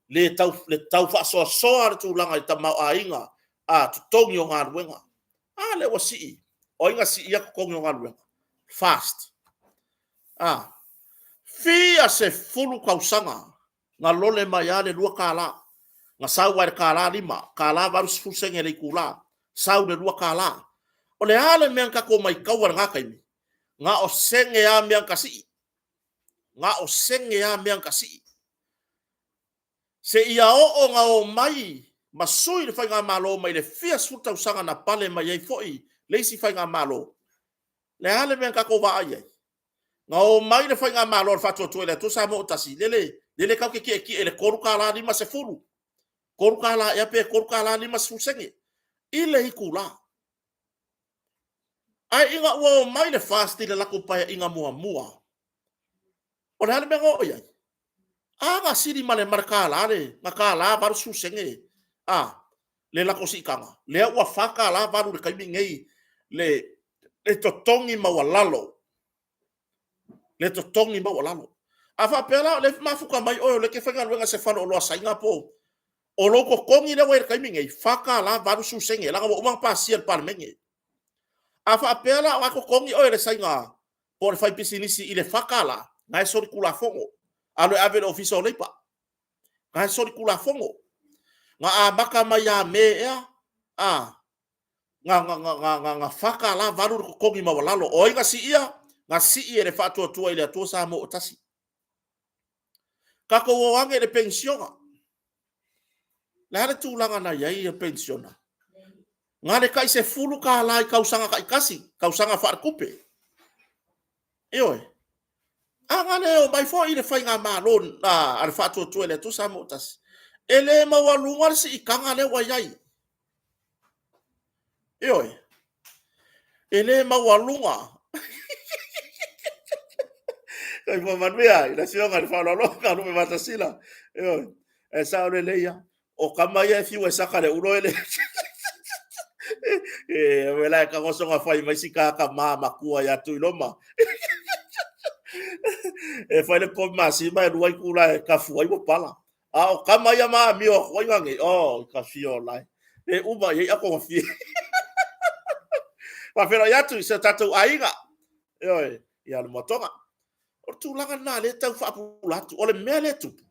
Speaker 1: Le tau whasoa soa le tūlanga i tamau a inga. Tu tongi o ngā ruenga. Le wa sii. O inga sii aku kongi o ngā ruenga. Fast. Fia se fulu kausanga. Ngā lole mai ale lua kāla. Nga sau wai kāla lima, kāla waru sfusenge le kula, sau le lua kāla. O le ale meang kako mai kaua ngā kaimi. Nga o senge a meang kasi. Se ia o nga o mai, masui le whai ngā malo mai le fia sfutau sanga na pale mai ei foi, le isi whai ngā malo. Le ale meang kako wa ai ei. Nga o mai le whai ngā malo le fatua tue le tusa mo utasi, lele kau ke ki e le koru kāla lima se furu. Korukala ya pe korukala lima susenge. Ile hikula. Ai inga wo mai le fasti le lako pai inga mua. O le hale mengo o yai. Nga siri male markala le. Ngakala baru susenge. Le lako si ikanga. Le ua whaka la baru le kaimi ngei. Le totongi mawalalo. Afa pela le mafuka mai o le ke fanga luenga se falo lo sainga po. O lo ko kongi le wer kaimi ngai faka la varu su senge la ko uma pa siel par menge. Afa pela wa ko kongi o le sainga. Por fai pisinisi ile faka la. Ngai sori kula fongo. Alo ave le ofisa o leipa. Ngai sori kula fongo. Nga a baka mai a me ea. Nga faka la varu ko kongi ma walalo. O inga si ia. Nga si ia le fatu tua ile atua sa mo otasi. Kako wo wange le pensiona. Lare tu langa na yai e pensiona. Ngare kai se fulu ka lai kausanga kai kasi. Kausanga far kupe. Eoi. Angane o mai fo ile fai nga malon. Al fatu tua ile atua sa mo otasi. Ele mawalunga si ikanga le wayai. Eoi. Ele mawalunga. Kai mo manwea, ina sionga ni whalo longa no me matasila. Eoi. E sao le leia. O kamaya e fiu e saka le ulo ele. Wela e kangosonga whai maisi ka maa makua ya tui loma. E whai le komi masi mai ruai kula e ka fuai mo pala. O kamaya maa mio hoi ngangi. O, ka fio lai. E uma ye ako ma fie. Ma whera yatu i se tatou ainga. Eoi. Ia le motonga. O tūlanga nā le tau whaapulatu. O le mea le tupu.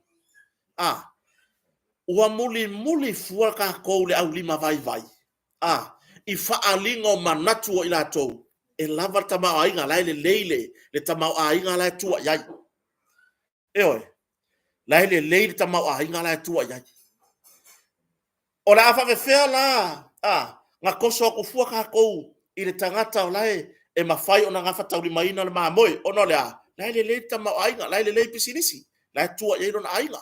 Speaker 1: Ua muli fua ka kou le au lima vai vai. I whaalinga o manatu o ila tau. E lava tamau ainga lai le leile. Le tamau ainga lai tua iai. Eoi. Lai le leile tamau ainga lai tua iai. O la afa whewhea la. Nga koso ko fua ka kou. I le tangata o lai. E mawhai o na ngafa tau lima ina le maa moe. O no le a. Lai le leile tamau ainga. Lai le leile pisinisi. Lai tua iai rona ainga.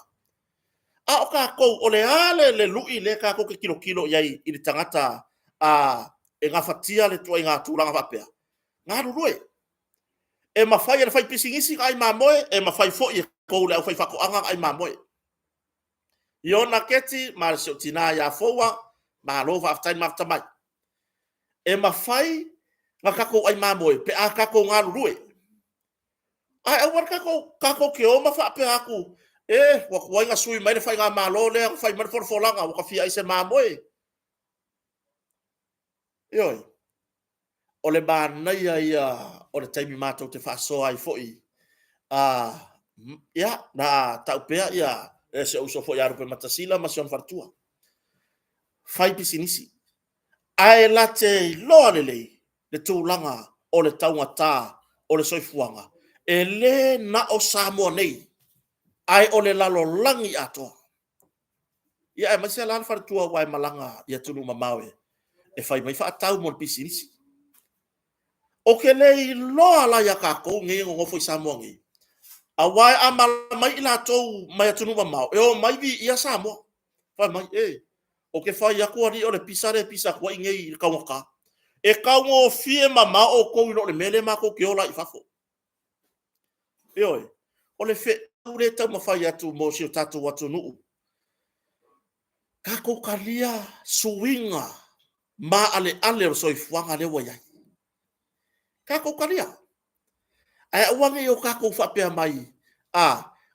Speaker 1: O ka kou, o le ale le lui le ka kou ke kilo iai i le tangata e ngā whatia le tua i ngā tūranga whapea. Ngā rurue. E mawhai le whai pisingisi ai mamoe, e mawhai fo i kou le au whai whakoanga ai mamoe. Iona keti, ma le seo tina ia foua, ma lo whaftain maftamai. E mawhai ngā kako ai mamoe, pe a kako ngā rurue. Ai au kako ke o mawhapea aku, wai nga sui mai le fai ngā malo le, fai mai forfolanga, waka fia i se mamoe. Ioi. O le mānai ia, o le taimi mātou te whasoa ai foi. Ia, na taupea ia, se uso foi arupe matasila, ma sion fartua. Fai pisinisi. Ai la te loa lelei, le tūlanga, o le taunga tā, o le soifuanga. E le na o Samoa nei. Ai o le lalo langi atoa. Ia e masia lana fartua wai malanga ia tunu mamawe. E fai mai whaatau mon pisinisi. O ke lei loa la ia kako nge ngofo i Samoa nge. A wai a mai ila tou mai atunu mamau. E o mai vi ia Samoa. Fai mai O ke fai akua ri o le pisare pisa kua inge i kawaka. E kaungo fie mamau o kou ino le mele mako ke ola i fafo. Oi. O le fe ure tau mawhai atu mo si o tatu watu nuu. Kako kalia suinga ma ale o soifuanga le waiai. Kako kalia. Ai wangi o kako whapea mai.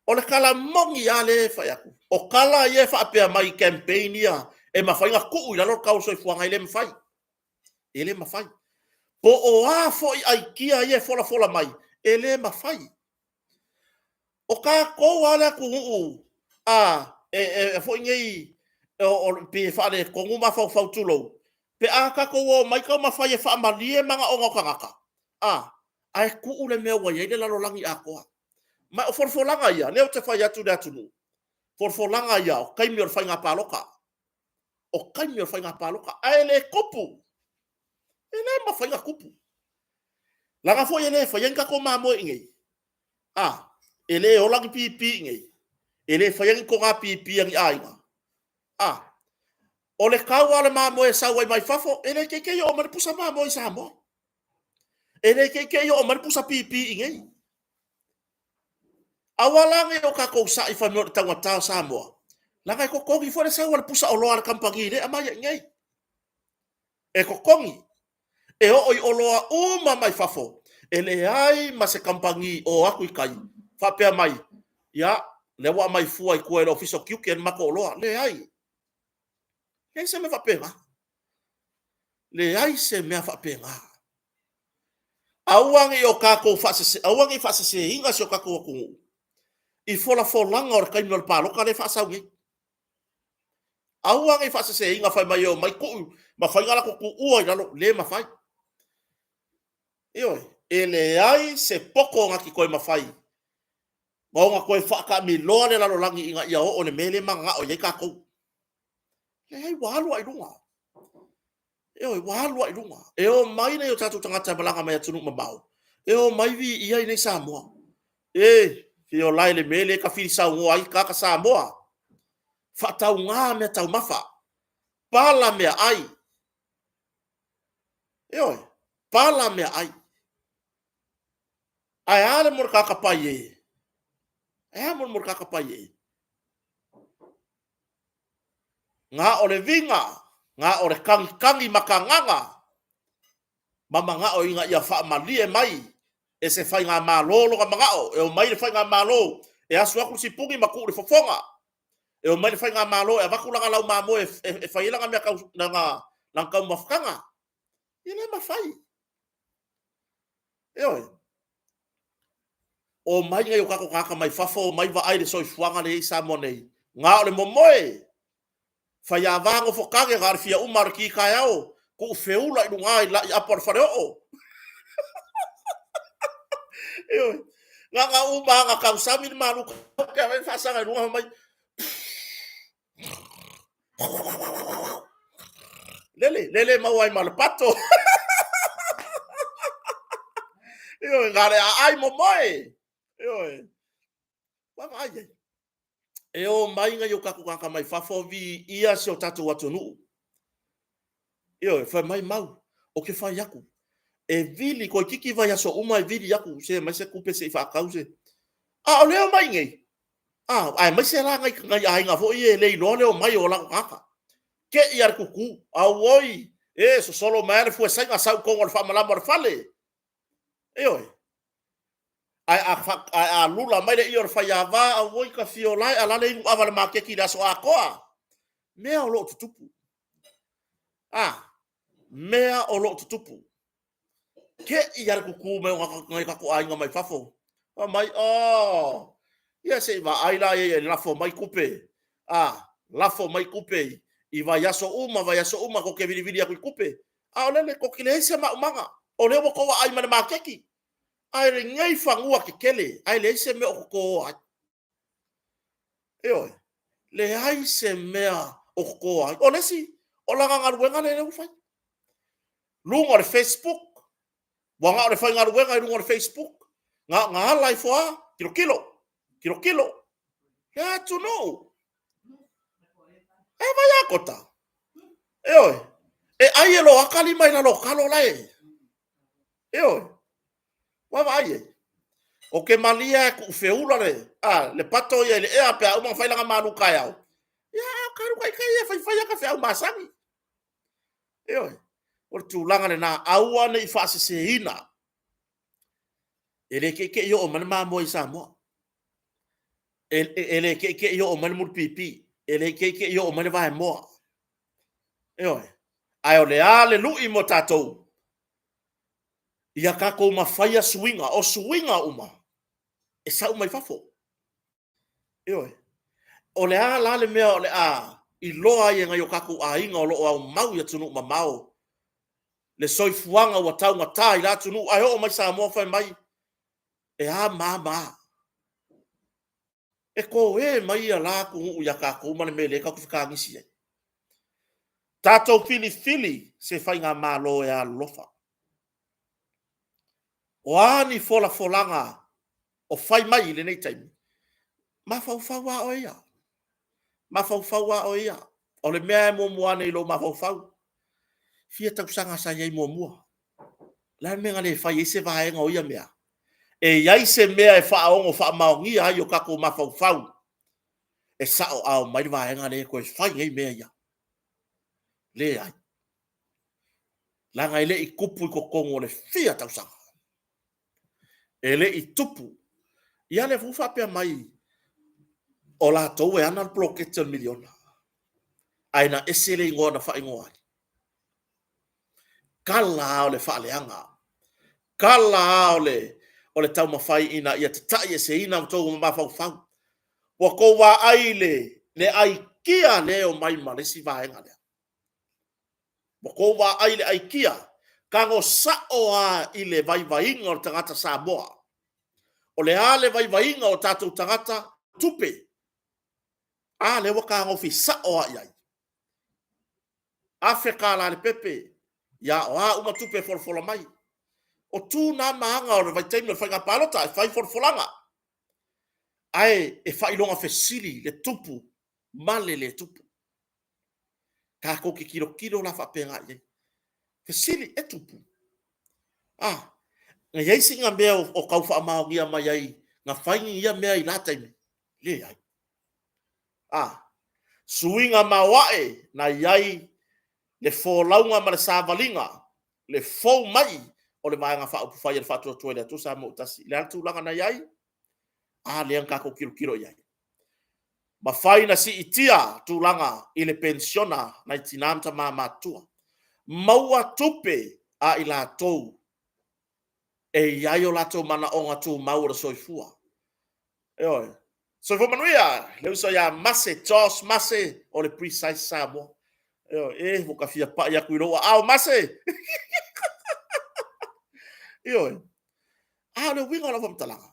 Speaker 1: O le kala mongi ale whai aku. O kala ie whapea mai campaign ia. E mawhainga kuu i lalo kau soifuanga ile mawhai. Ele mawhai. Po o a foi ai kia ie fola mai. Ele mawhai. O ka kou ale aku foi ngei o pe fale ko nguma fau tulo. Pe a ka kou mai ka mawhai e wha malie manga o ngaka. Ai ku ule mea wai ele lalo langi a koa. Mai o forfolanga ia, leo te whai atu le atunu. Forfolanga ia, o kaimi o whai ngā pāloka. O kaimi o whai ngā pāloka. Ai le kupu. Ele ma whai ngā kupu. Langa foi ele, whai ngā ko mā moe ingei. Ele o langi pipi ngei. Ele whaiangi ko ngā pipi angi ainga. O le kaua le māmoe sa wai mai fafo, ele kei o maripusa māmoe sa mo. Ele kei o maripusa pipi ngei. Awalangi o kako sa i whanua tangwa tau sa moa. Langa e kokongi fwere sa wale pusa o loa le kampangi le amaya ngei. E kokongi. E o i o loa uma mai fafo. Ele ai ma se kampangi o aku i kai. Whapea mai. Ia, le wa mai fua I koe le ofiso kiuki en mako loa. Le ai. Le se me whapea ngā. Le ai se mea whapea ngā. Auangi o kako whasese, auangi whasese inga si o kako o kungu. I fola folanga o re kaimino le pāloka le whasaungi. Auangi whasese inga whai mai o mai kuu, ma whai ngala ko ku ua I lalo, le ma whai. Ioi, e le ai se poko ngaki koe ma whai. Maunga koe whaka mi loa le lalo langi inga ia o ne mele manga o yei kako. Le ai wālua I runga. Eo wālua I runga. Eo mai nei o tātou tangata malanga mai atunu mamau. Eo mai vi ia nei Samoa. Fio lai le mele ka fili sa ngoa I kaka Samoa. Whatau ngā mea tau mawha. Pala mea ai. Eo, pala mea ai. Ai ale mor kaka pai e. Ai ale mor kaka pai e. Ngā ole vinga. Ngā ole kangi makanganga. Mama ngā o inga ia wha malie mai. E se whai ngā mālolo ka mangao. E o mai le whai ngā mālo. E asu aku si pungi maku le fofonga. E o mai le whai ngā mālo. E waku langa lau māmo e whai langa mea kau nang kau mawhakanga. I le mawhai. E oi. O mai ngai o kako kaka mai whafo. Mai wa aire soi fuanga le isa monei. Ngā ole momoe. Whai a vango fokage gare fia umar ki kai au. Ko feula I rungai la I apor whareo. Oi. Ngā umanga kau sami ni maru. Kea mai whasanga I runga mai. Lele mau ai malapato. Oi, ngare ai momoe. Oi. Wama ai. E o mai ngai o kaku kaka mai whafo vi ia se o tatu atonu. Oi, whai mai mau. O ke whai aku. E vili, koe kiki vai aso uma e vili aku. Se mai se kupe se I whakause. O leo mai ngai. Ai mai se la ngai ai ngā fo I e lei no leo mai o lako kaka. Ke I ar kuku. Oi. So solo mai fu e sainga sau kongo le whamalama le whale. Oi. Ai a lula mai le I or whai a wā a woi ka fio lai a lale inu awa le makeki la so a koa. Mea o lo tutupu. Mea o lo tutupu. Ke I ar kuku me o ngai kako ai ngā mai whafo. Mai, ia se wa aila e lafo mai kupe. Lafo mai kupe. I vai aso uma ko ke viri aku I kupe. O lele ko kile se ma umanga. O leo ko wa ai mana makeki. Ai re ngai whangua ke kele. Ai le se me o ko ai. Oi. Le ai se mea o ko ai. O lesi. O langa ngaruenga le ufai. Lunga le Facebook. Wanga le whai ngaruenga I lunga le Facebook. Ngā live wa. Kilo. Ya tu no. Vai akota. Oi. E ai lo akali mai na lo kalo lai. Oi. Wa vai. O ke malia ku feula le. Le pato ia le ea pe uma fai langa manu kai au. Ya karu kai fai ka fe au masangi. Oi. O tu langa le na aua ne I fase se ina. Ele ke yo o mana mo I Samoa. Ele ke yo o mana mur pipi. Ele ke yo o mana vai mo. Oi. Ai o le ale lui mo tatou. Ia kako ma whaia swinga, o swinga uma. E sau mai whafo. Oi. O le a lale mea o le a. I loa I ngai o kako a inga o loo au mau ia tunu ma mau. Le soifuanga ua taunga tā I la tunu. Ai o mai Samoa whai mai. E a mama. E ko e mai a la kungu ia kako umane me le kako whikangisi e. Tātou fili se whai ngā mālo e a lofa. O ani folanga o whai mai le nei taimi. Ma fau a o ia. Ma fau a o ia. O le mea e mua nei lo ma fau. Fia tau sanga sa iei mua. La mea le whai e se vaenga o ia mea. E iai se mea e whaongo wha maongi ai o kako ma fau. E sao au mai vaenga le koe whai ngei mea ia. Le ai. Langa ele I kupu I ko kongo le fia tau sanga. Ele I tupu. ia le fufa pe mai o la to e ana blockage miliona aina esele ngona fa ingoi kala o le fa leanga kala o le tau mawhai ina ia te tai e se ina mtau mawhau whau. Wa ko wa aile le ai kia leo mai ma le si vaenga lea. Wa ko wa aile ai kia kango sao a ile vai vainga o tangata Samoa. O le ale vai vainga o tatou tangata tupe. A le waka ngofi sao a iai. Afrika la le pepe. Ya o a uma tupe folfola mai. O tu na maanga o le vai taimi le whainga palota e whai folfolanga. Ai e whailonga fesili le tupu. Male le tupu. Ka ko ki kilo la whapenga iai. Fesili e tupu. Nga iai singa mea o kau wha amao ngia mai ai. Nga whaingi ia mea i la taimi. Le ai. Suinga mawae na iai le fōlaunga ma le sāvalinga. Le fōu mai o le maenga wha upu whai le whatua tuele atu sa mo utasi. Le atu langa na iai. Le anka ko kilo iai. Ma whai na si itia tūlanga i le pensiona na itinamta mā mātua. Maua tupe a i la tau. E iai o la tau mana o ngā tū maua soifua. Eoi. Soifua manuia. Leu so ia mase, Josh mase o le precise Samoa. Eoi. Woka fia pa ia kuiroa. Ao mase. Eoi. Le winga la whamtalanga.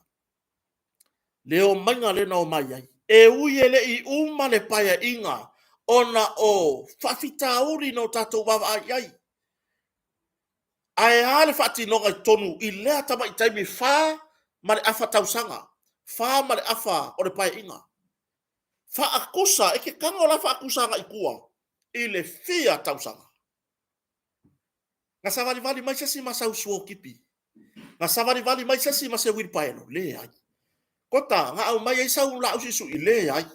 Speaker 1: Leo mainga le na o mai ai. E uiele i uma le paia inga ona o whawhita uri no tatou wawa ai ai. Ai hale whati nonga i tonu i lea tama i taimi wha ma le afa tausanga. Wha ma le afa o le paia inga. Wha akusa, eke kango la wha akusanga i kua. I le fia tausanga. Nga savali mai sasi masau suo kipi. Nga savali mai sasi mase wirpaeno. Le ai. Kota, nga au mai ai sau la usi su i le ai.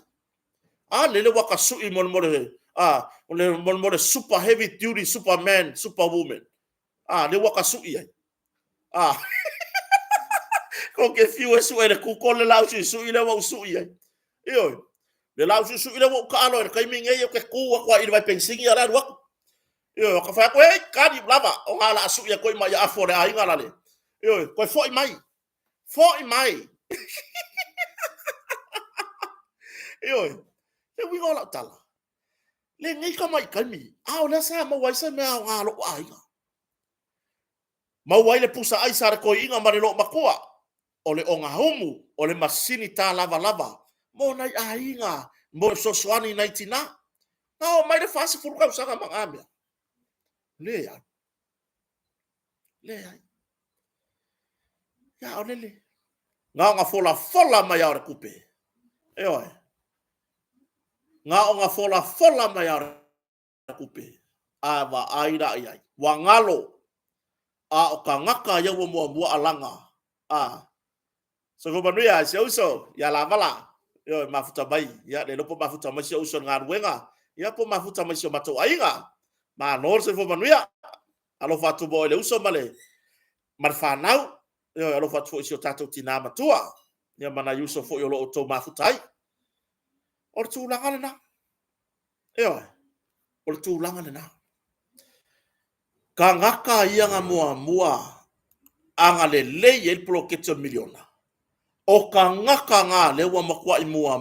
Speaker 1: Lele waka sui mon super heavy duty superman, superwoman. Le waka sui ai. Ko ke fiu su ele ku ko le la usi sui le wa sui ai. Io. Le la usi sui le wa ka alo e kai minge yo ke ku wa i vai pensingi ala wa. Io ka fa ko e ka di blava o ala sui ko mai afo le ai ngala le. Io ko foi mai. Foi mai. Io. Le winga la tala. Le ngai ka mai kalmi. Le sa ma wai sa mea ngā lo ai. Ma wai le pusa ai sa ko inga ma le lo makua. O le onga humu, o le masini tā lava lava. Mo nai ainga, mo so swani nai tina. Na o mai le fasi furu kau sanga mangamea. Le ai. Le ai. Ya o lele. Nga fola mai au re kupe. Oi. Nga o nga fola mai ara kupe. Wa aira ai. Wa ngalo. O ka ngaka ia mua alanga. So ko manuia se uso ya la mala. Yo mafuta mai. Ya le lopo mafuta mai se uso nga ruenga. Ya po mafuta mai se mato ainga. Ma nor se fo manuia. Alo fatu bo le uso male. Marfanau. Yo alo fatu se tato tina matua. Ya mana yuso fo yo lo to mafuta ai. O tu langa le na. O tu langa le na. Ka ngaka ia nga mua anga le lei el blockage miliona. O ka ngaka nga le wa makua i mua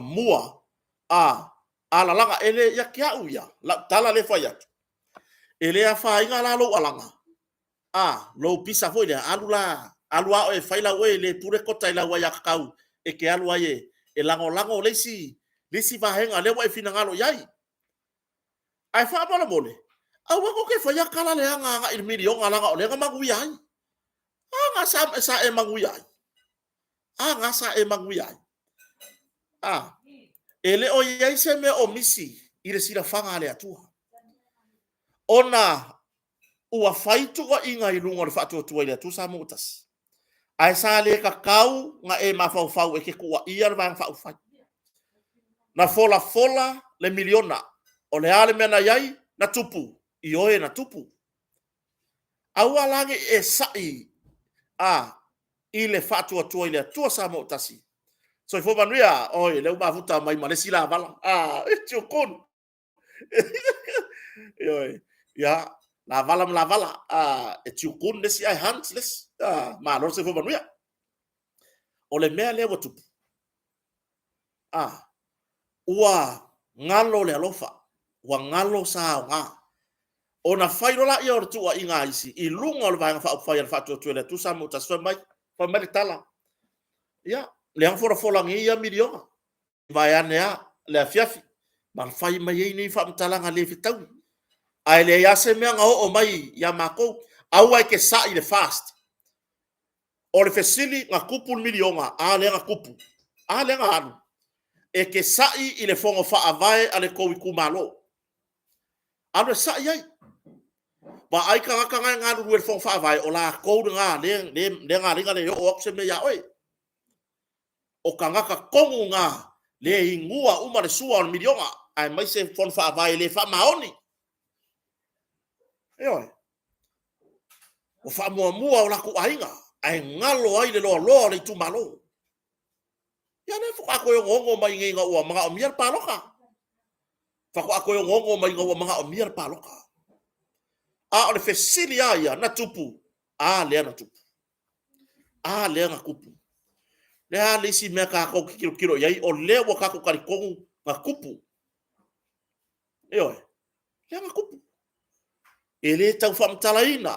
Speaker 1: ala langa ele ya kia uia la tala le fai atu. Ele a fai nga la lo alanga. Lo pisa foi le alua e fai la we le pure kota ila wa ya kakau e ke alua ye e lango lesi vahenga le wa e fina ngalo yai. Ai fa bala mole. Wako ke fai kala le anga il miliona langa o le nga magui ai. Nga sa e magui ai. Nga sa e magui ai. Ele o yai se me o misi i le sila fanga le atua. Ona ua faitu wa inga i lunga le fatu atua le atu sa motas. Ai sa le kakau nga e mafau e ke kua ia le vang fau fai. Na fola le miliona o le ale mena yai na tupu. I oe na tupu. Aua lange e sai i le fatu atua le atua sa motasi. so fo manuia oi le ba futa mai malesi la vala tio kon oi ya la vala tio kon le si ai hands ma lo se fo manuia o le mea le watu ua ngalo le alofa ua ngalo sa nga ona fairo la ia ortu a inga isi I lunga o le vanga fa fa fa tu le tu sa mo ta so mai fa mai tala ya le ang fora fola ngi ya milionga vai anea le afiafi ma fai mai nei fa mtalanga le fitau ai le ya se mea o mai ya mako au ai ke sa I le fast o le fesili nga kupu milionga a le nga kupu a le nga anu e ke sai I le fongo fa avai ale ko iku malo anu sai ai ba ai ka nga anu le fongo fa avai o la ko nga le nga ringa le o opse me ya oi o ka ngaka kongu nga le ingua uma le sua o milionga ai mai se fongo fa avai le fa maoni oi o fa mua o la ku ainga ai ngalo ai le lo le tu malo ya ne fo ako yo ngongo mai ngai o mga o mier paloka fa ko ako yo ngongo mai ngai o mga o mier paloka a o le fesilia ya na tupu a le na tupu a le na kupu le a le si me ka ko kilo ya o le wo ka ko kali kongu na kupu le na kupu ele tau fam talaina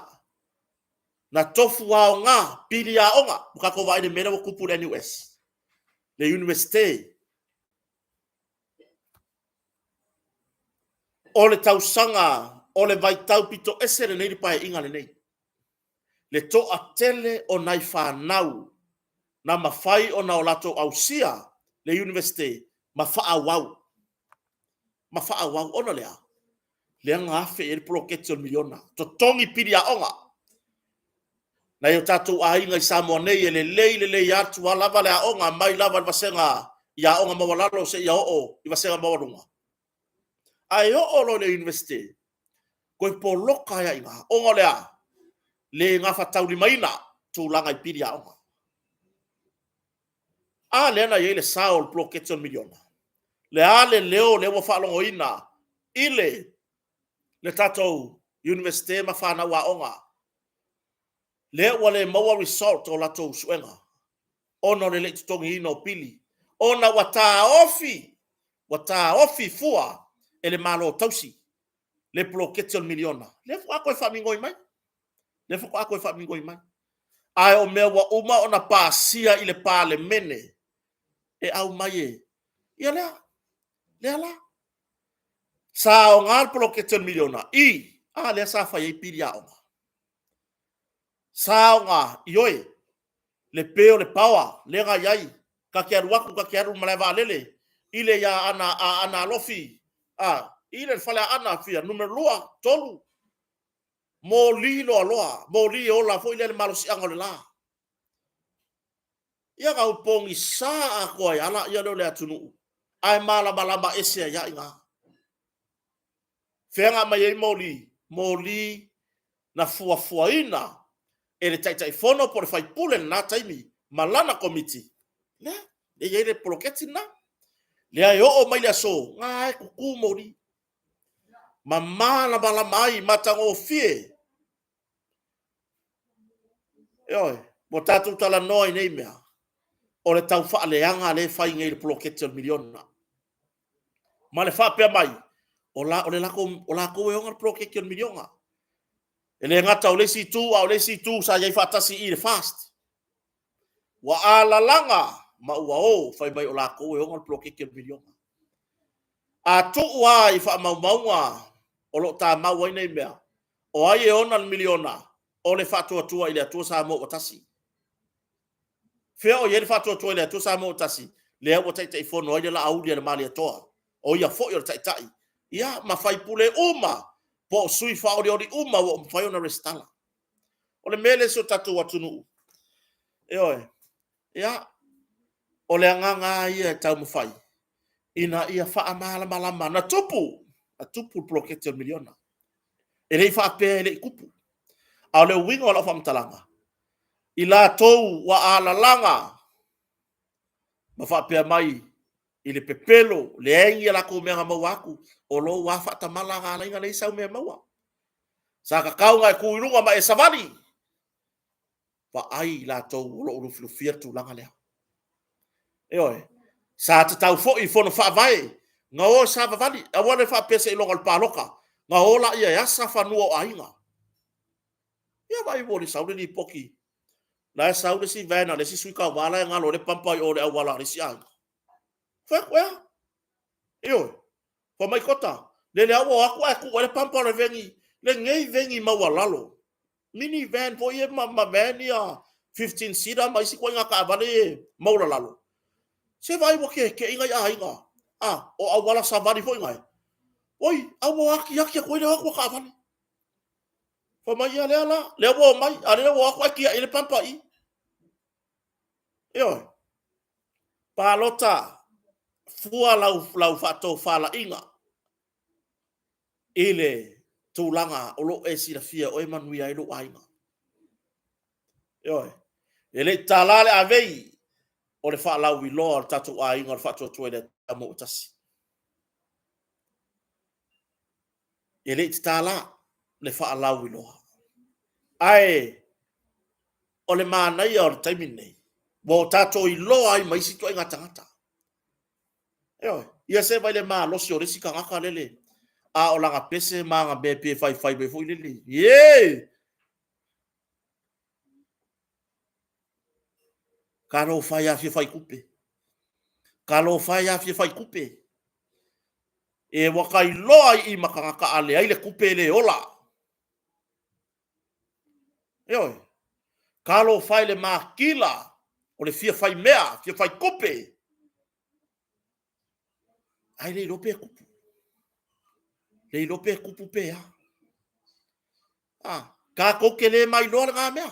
Speaker 1: na tofu wa nga pili ya onga ka ko vai de mena wo kupu le US le universite o le tausanga o le vai tau pito esere nei pai inga le nei le to a tele o nai whanau na mawhai o na o lato ausia le universite ma whaawau ona lea nga afe e proketio miliona to tongi piri a onga na yo tatu a inga I Samoa nei e le lei atu a lava le a onga mai lava vasenga ia onga mawalalo se ia o I vasenga mawalunga ai o lo le universite ko po loka ya inga onga lea le nga fatau li maina tu langa I piri a onga a le na ye le saol proketio miliona le ale leo le wa falongo ina ile le tatou universite ma fana wa onga le wale mawa result o latou suenga ono le tongi ino pili ona wata ofi fua ele malo tausi le proketio miliona le fu ako fa mingoi mai ai o me wa uma ona pasia ile pale mene e au mai ia le sa o ngal proketio miliona le sa fa ye piria onga sa onga ioi le peo le pawa le nga yai ka keru maleva lele ile ya ana lofi ile fale ana fia numero lua tolu mo lilo loa mo li o la foi le malosi angole la ia ka upongi sa ko ya ala ia le atunu ai malaba ese ya inga fenga mai moli na fuafuaina ele tai fono por fai pulen na taimi malana komiti le ye proketi na le ai o mai le so ngai ku mori mamala bala mai matango fie botatu tala noi nei mea o le tau fa le anga le fai ngai proketi miliona ma le fa pe mai o la ko e onga proketi miliona ele ngata o le si tu sa ye fatasi I le fast wa ala langa ma ua fai mai o la ko e onga proketi miliona a tu wa I fa maunga o lo ta mau nei mea o ai e ona miliona o le fatu tua ile tu sa mo otasi fe o ye fatu tua ile tu sa mo otasi le o tai fono ile la aulia le mali toa o ia fo yo tai ia ma fai pule uma po sui fa o di uma o fai ona restala o le mele so tatu watunu ia o le nganga ia tau mo fai ina ia fa amala na tupu proketio miliona ele fa pe ele kupu au le winga o la fam talanga ila tou wa ala langa ma fa pe mai i le pepelo le aingi la ko mea mau aku o lo wa fa tamala ga la ngai sa me mau sa ka kau ngai ku ilunga ma e savani pa ai la to lo lu fia tu langa le e oi sa ta tau fo i fono fa vai nga o sa va vali a wona fa pese i longa le paloka nga o la ia ya sa fa nuo ainga ia vai mo sa ni poki la sa u si vena le si sui ka wala nga lo le pampa o le wala le si ai fa kwa e oi pa mai kota le awo aku le pampa le vengi le ngei vengi ma walalo mini van po ye ma van ya 15 seater mai si ko nga ka vale ma lalo se vai mo ke inga ya inga o awala savani fo inga oi awo aki ko le ko ka vale fo mai ya le awo mai ale le wo aki ile pampa i yo palota fua lau fato fala inga ile tulanga o lo e sila fia o e manui ai lo ainga yo ele talale avei o le whaalau i loa tatu a inga le whaatua tuele a mo utasi. E le te tāla le whaalau i loa. Ai, o le mānai o le taimi nei. Mo tatu i loa i maisi tua inga tangata. Eo, ia se vai le maa losi o resi ka ngaka lele. A o langa pese maa ngā bepe fai be fui lele. Ye! Karo fai a fia fai kupe. Kalo fai a fia fai kupe. E wakai loa i makangaka ale ai le kupe le ola. Oi. Kalo fai le makila o le fia fai mea, fia fai kupe. Ai le lope kupu. Le lope kupu pe ha. Ka koke le mai loa ngā mea.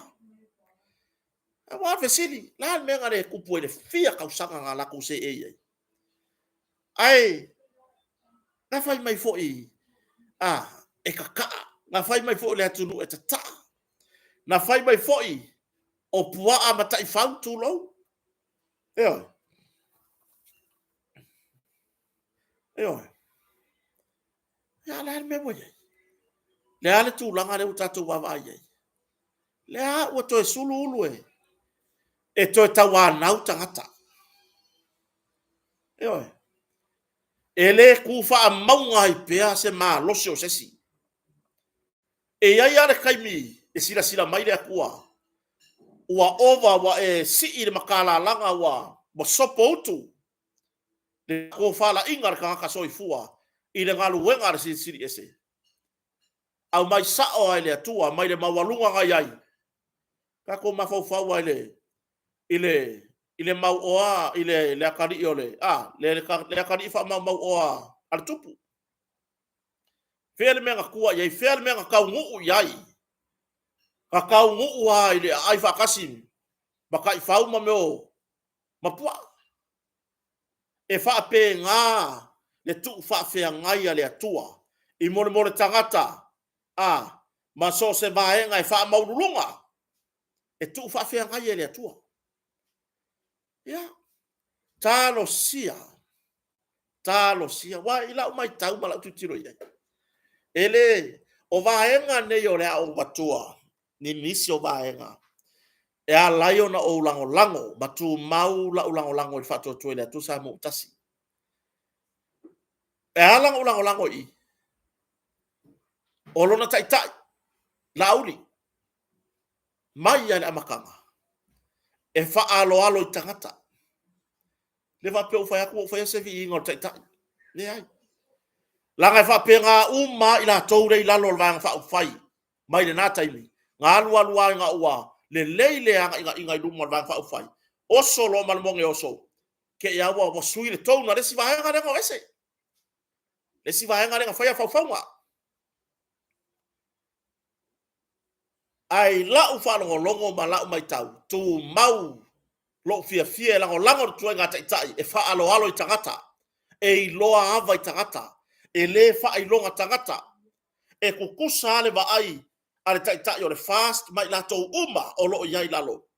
Speaker 1: A wa fesili, la mea ngare kupu e le fia kausanga ngā lako se e. Ai, na fai mai fo i. E kaka. Na fai mai fo le atunu e tata. Na fai mai fo i. O pua a matai fau tu lau. Eo. Ya la me mo ye. Le ale tu langa le utatu wa va ye. Le a o to sulu ulu e. E to tawa nau tangata. Eo. Ele ku fa maunga i pea se ma losio sesi. E ia le kaimi e sila mai le akua. Ua ova wa e si i le makala langa wa sopo utu. Le ko fa la inga ka ka soifua. I le ngalu wenga le siri ese. Au mai sao ai le atua, mai le mawalunga ngai ai. Ka ko mafau ai ile mau oa, le akari ole. Le akari fa mau oa al tupu. Fele menga kua yai, fele menga kau ngu yai. Ka kau ngu ai le ai fa kasim. Baka i fau ma meo mapua. E fa pe nga le tu fa fe ngai ale atua. I mole tangata. Ma so se vaenga e fa maululunga. E tu fa fe ngai ele atua. Ya. Talo sia. Wa ila mai tau mala tu tiro ia. Ele o vaenga ne yo le au batua. Ni nisi o vaenga. E a laio na o lango. Batu mau la o lango i fatu tu ele tu sa mo tasi. E a lango i. Olona tai. Lauli. Mai ale amakanga. E fa alo i tangata. Le va pe o fa se vi ngor tai. Le ai. Langa fa pe nga uma ila toure ila lo vang fa fai. Mai le na taimi. Nga lua nga ua. Le leile anga inga lu vang fa fai. Oso lo mal monge oso. Ke ya wa sui le tona le si va nga nga ese. Le si va nga nga fa nga. Ai la u fa longo ma la mai tau. Tu mau lo fia lango tu nga tai e fa alo i tangata e i loa ava i tangata e le fa i longa tangata e kukusa le va ai ale tai o le fast mai la to uma o lo ia i lalo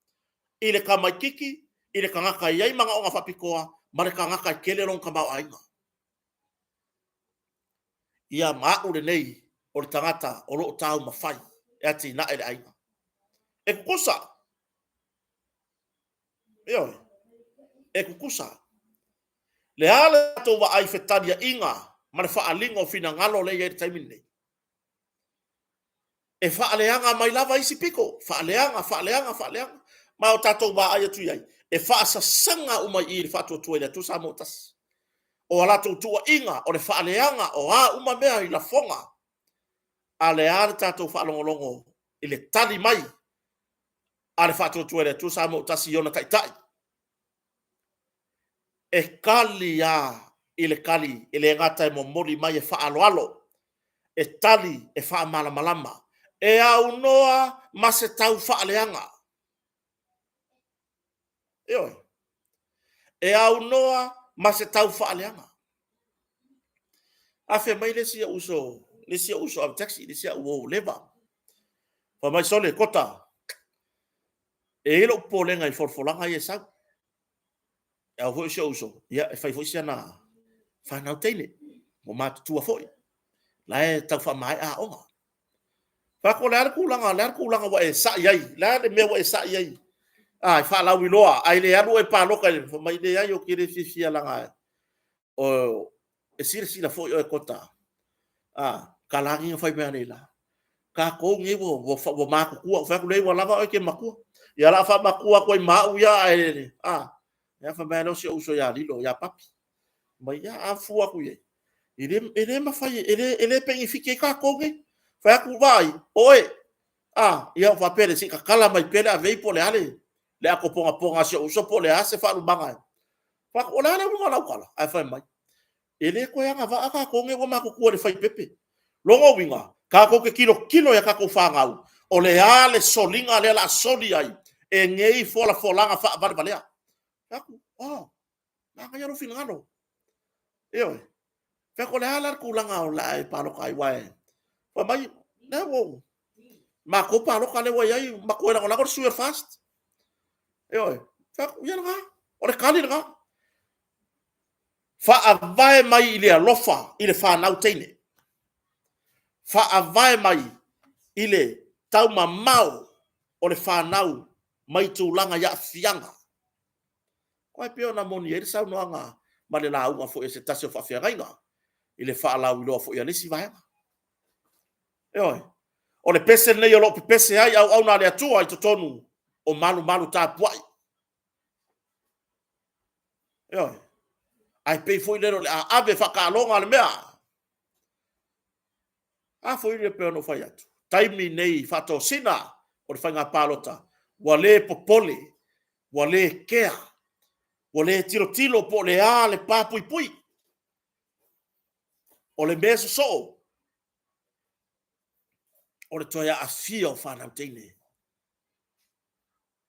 Speaker 1: i le kamaikiki i le kangaka iai manga o ngawhapikoa, ma le kangaka i kele rong kamau ainga. Ia maa le nei, o le tangata, o loo tau mawhai, e ati na ele ainga. E kukusa. Ioi. E kukusa. Le ale ato wa ai fetadia inga, ma le whaalinga o fina ngalo le iei taimin nei. E whaaleanga mai lava isi piko. Whaaleanga. Ma o tatou wa ai atu iai. E whaasasanga umai i le whaatua tuai le tu sa motas. O ala tua inga, o le whaaleanga, o a uma mea i la fonga. A le ale tatou whaalongolongo, i le tali mai. A le whaatua tuai le tu sa motas i ona taitai. E kali a, i le kali, i le ngata e momori mai e whaaloalo. E tali, e wha malama. E au noa ma se tau whaaleanga. Ioi. E au noa ma se tau whaaleanga. Afe mai le sia uso au taxi, le sia uo leva. Pa mai sole kota. E ilo polenga i forfolanga i e sau. E au hoi sia uso. Ia, e fai foi sia na whanau teile. Mo matu tua foi. La e tau wha mai a onga. Whako le ara kulanga wa e sa iai. Le ara mea wa e sa iai. Ai whalau iloa. Ai le alu e pāloka. Mai le ai o kire fifia langa. O e sila foi o e kota. Kalangi fai mea nei la. Ka ko ngi wo maku kua. Whaku lei wa lava o ke makua. Ia la wha makua koe mau ia e. Ia wha mea no si uso ia lilo. Ia papi. Mai ia a fua ku ye. Ele mawhai. Ele pengi fike ka ko ngi. Whaku vai. Oe. Ia wha pere si ka kala mai pere a veipo le ale. Le ako ponga si uso po le ase wha lumanga. Whaku o le ale unga lau kala. Ai whai mai. Ele ko yang ava aka ko nge wa maku ku le fai pepe. Longo winga. Ka ko ke kilo ya ka ko whangau. O le ale solinga le la soli ai. E ngei folanga wha balea. Aku, na kaya ro finangano. Eo. Whako le ala kulanga o la e palo kai wae. Pa mai, na wo. Ma ko palo ka le wae ai, ma ko la ko super fast. Eo. Whako, ia nga. O le kali nga. Fa avae mai ile alofa, ile fa nau teine. Fa avae mai ile tau mamau o le fa nau mai tūlanga ya fianga. Koe peo na moni e sau noanga ma le la unga fo e se tasi o whawhiangainga. I le whaalau iloa fo i anisi vaenga. Eoi. O le pese nei o lo pe pese ai au na le atua i to tonu o malu tā puai. Eoi. Ai pei fo i lero le a ave whakaalonga le mea. A fo i le peo no whai atu. Taimi nei whato sina o le whainga pālota. Wa le popole. Wa le kea. Wa le tilo po le a le pāpui. O le meso so. O le toia a fia o whanau teine.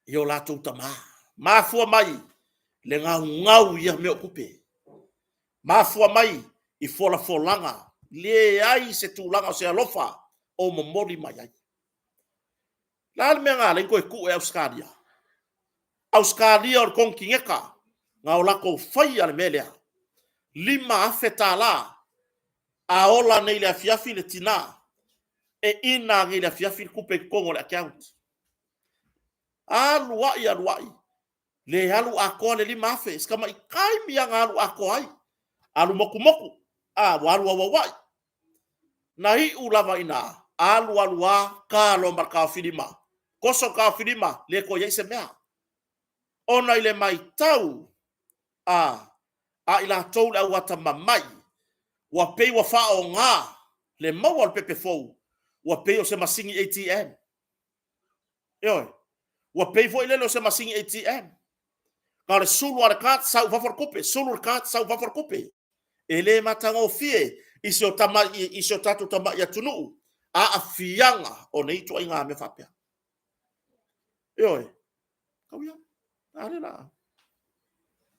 Speaker 1: I o lato utama. Mafua mai. Le ngau ia meo kupe. Mafua mai. I folanga. Le ai se tūlanga o se alofa. O momori mai ai. La le mea ngā lengo e ku e Auskaria. Auskaria o le konki ngeka. Ngā o lako whai ale melea. Lima afeta la. A ola nei le afiafi le tina. E ina ngi le afiafi le kupe kongo le account. Aluai. Le alu ako le lima afe. Skama i kai mianga alu ako ai. Alu moku. Alu awawai. Na hi ulava ina. Alu ka lomba ka filima. Koso ka filima. Le ko yeise mea. Ona ile mai tau. A ila tau le awata mamai. Wa pei wa fao ngā. Le maua le pepe fou. Wa pei o se masingi ATM. Ioi. Wa pei fo ilelo se masingi ATM. Ka le sulu ala kat sau vafor kupe. Sulu kat sau vafor kupe. Ele matango fie. Isio tatu tama ya tunu. A afianga. O nei tua inga me fapea. Ioi. Kau ya. Ale la.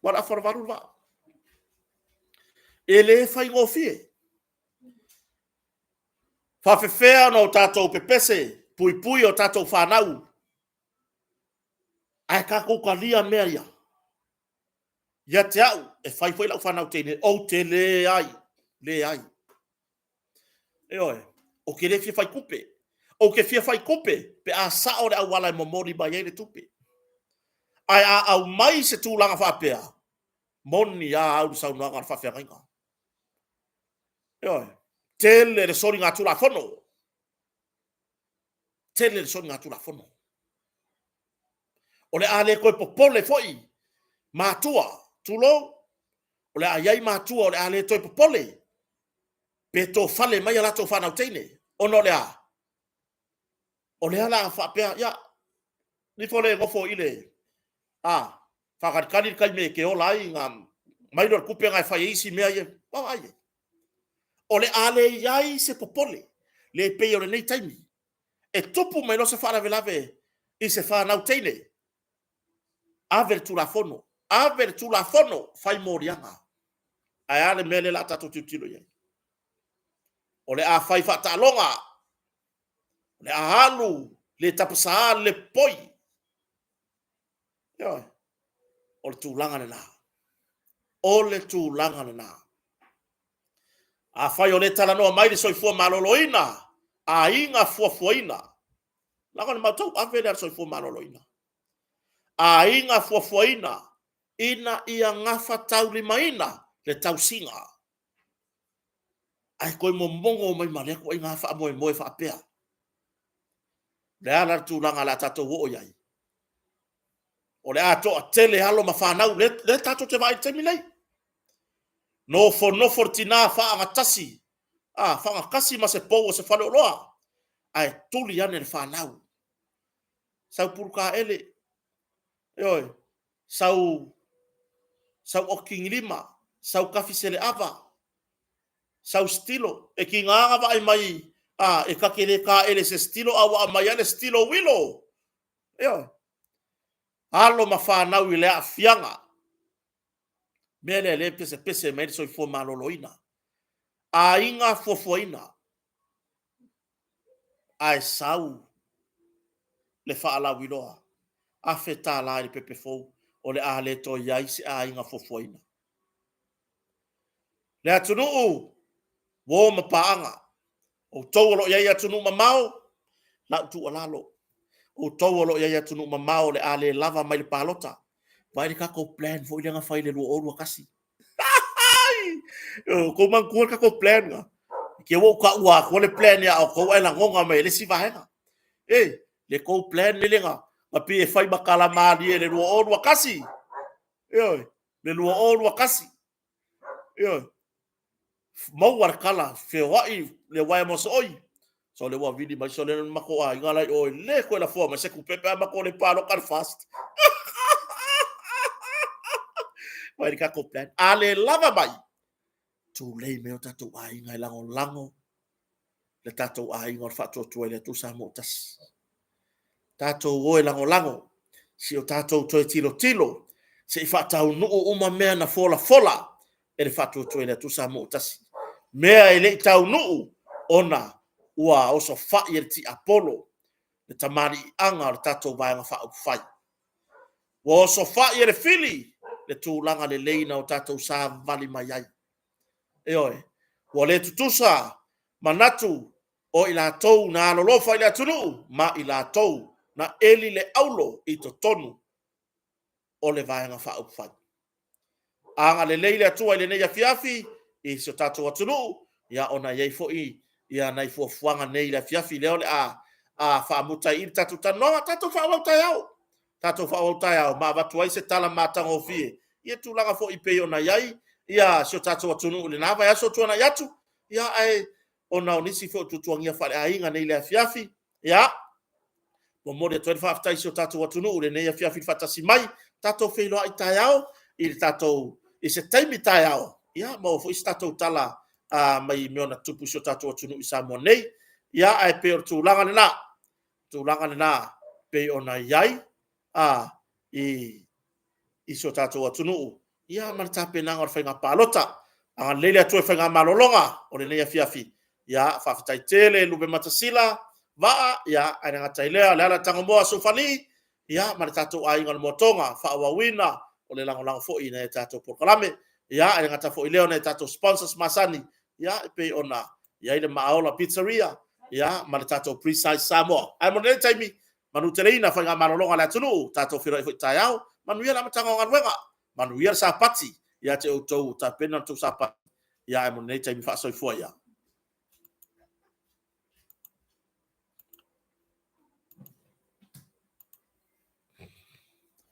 Speaker 1: Wala forvarul va. Ele fai ngofie. Whawhewhea no tātou pepese, pui o tātou whanau. Ai ka kouka lia mea ia. ia te au e fai foi la whanau tene o te le ai e oe o ke le fia fai kupe o ke fia fai kupe pe a sa o le au wala e momori mai e le tupe ai a au mai se tūlanga whapea moni a au sau noa ngar whawhia ngainga e oe tele le sori ngā tula whono tele le sori ngā tula whono o le a le koe popole foi mātua tulo o le a iai mātua o le a le toi popole pe tō fale mai ala tō whanau teine ono le a o le ala whapea ia ni fole ngofo ile whakarikari kai me ke ola ai ngā mailor kupe ngai whai isi mea ie wau ai o le a le iai se popole le pei o le nei taimi e tupu mai no se whara velave i se whanau teine aver tu la fono fai morianga ai ale mele la tatu tilo ye o le a fai fata longa le a halu le tapasa le poi yo o le tūlanga le nā o le tūlanga le nā a fai o le tala noa mai le soifua maloloina a inga fuafuaina langa le matau a vele al soifua maloloina a inga fuafuaina ina ia ngafa tau limaina le tau singa ai koe mongo mai male ko inga fa moe fa apea le ala tūlanga la tatou o iai o le ato a tele halo ma whanau le tatou te vai te milei no for tina fa ngatasi fa ngakasi ma se pou o se fale oloa ai tuli ane le whanau sau puruka ele oi sau oking lima sau kafisele ava sau stilo e ki nganga vai mai e kakere ka ele se stilo awa mai ele stilo wilo oi alo ma whanau i le a fianga mele le pese mai so i fo maloloina a inga fofoina ai sau le whaala wiloa a feta la i pepe fou o le a le to iai se a inga fofoina le atunu wo mapaanga o tauolo iai atunu mamao la tu alalo o tauolo iai atunu mamao le a le lava mai le palota vai le kako plan fo i nga fai le luo orua kasi ko man ko ka ko plan nga ke wo ka wa ko le plan ya ko ela ngonga me le si vahenga le ko plan le nga ma pi e fai bakala mali le luo orua kasi le luo orua kasi mau war kala fe wai le wai mo soi so le wa vidi mai so le mako ai ngala o le ko la fo ma se ku pepe ma ko le palo kan fast vai ka ko plan ale lava mai tu lei me o tatou ai ngai lango le tatou ai ngor fa tu ele tu sa motas tatou o lango si o tatou to tilo se fa tau no o ma mea na fola ele fa tu ele tu sa motas mea ele tau no ona ua o so fa ti apollo le tamari anga tatou vai nga fa fai wo so fa ele fili le tu langa le leina o tatou sa vali mai ai wo le tutusa manatu o ila tou na lolo fa ila tunu ma ila tou na eli le aulo i to tonu o le vai nga fa fai anga le leila tu ile nei fiafi i so tatou atunu ya ona yei fo i ya nai fo fuanga nei la fiafi le ole a fa muta i tatou tanoa tatou fa wauta yao ma watu ai se tala matango fie ia tu langa fo i pe ona yai ia so tatou atunu le nava ya so tuana yatu ia ai ona onisi fo tutuangia fa ainga nei la fiafi ia mo mode 25 tai so tatou atunu le nei fiafi fatasi mai tatou feilo ai tayao i tatou i se taimi tayao ia mo fo tatou tala mai meona tupu so tatou atunu i sa mo nei ia ai pe tu langa na pe ona yai i so tatou atunu ia man tape nanga fa nga palota anga lele atu fa nga malolonga o le nei fiafi ia fa fatai tele lube matasila va ia ana tailea la tango mo so fali ia man tatou ai ngal motonga fa wawina o le lango fo i na tato proklame ia e ngata fo i leo na tato sponsors masani ia pe ona ia ile maola pizzeria ia ma le tato precise Samoa ai mo le taimi manu tereina fa nga malolonga la tunu tato fira fo tayao manu ia la matanga nganwenga manu ia sa pati ia te o tou ta pena tu sa pati ia mo le taimi fa so fo ia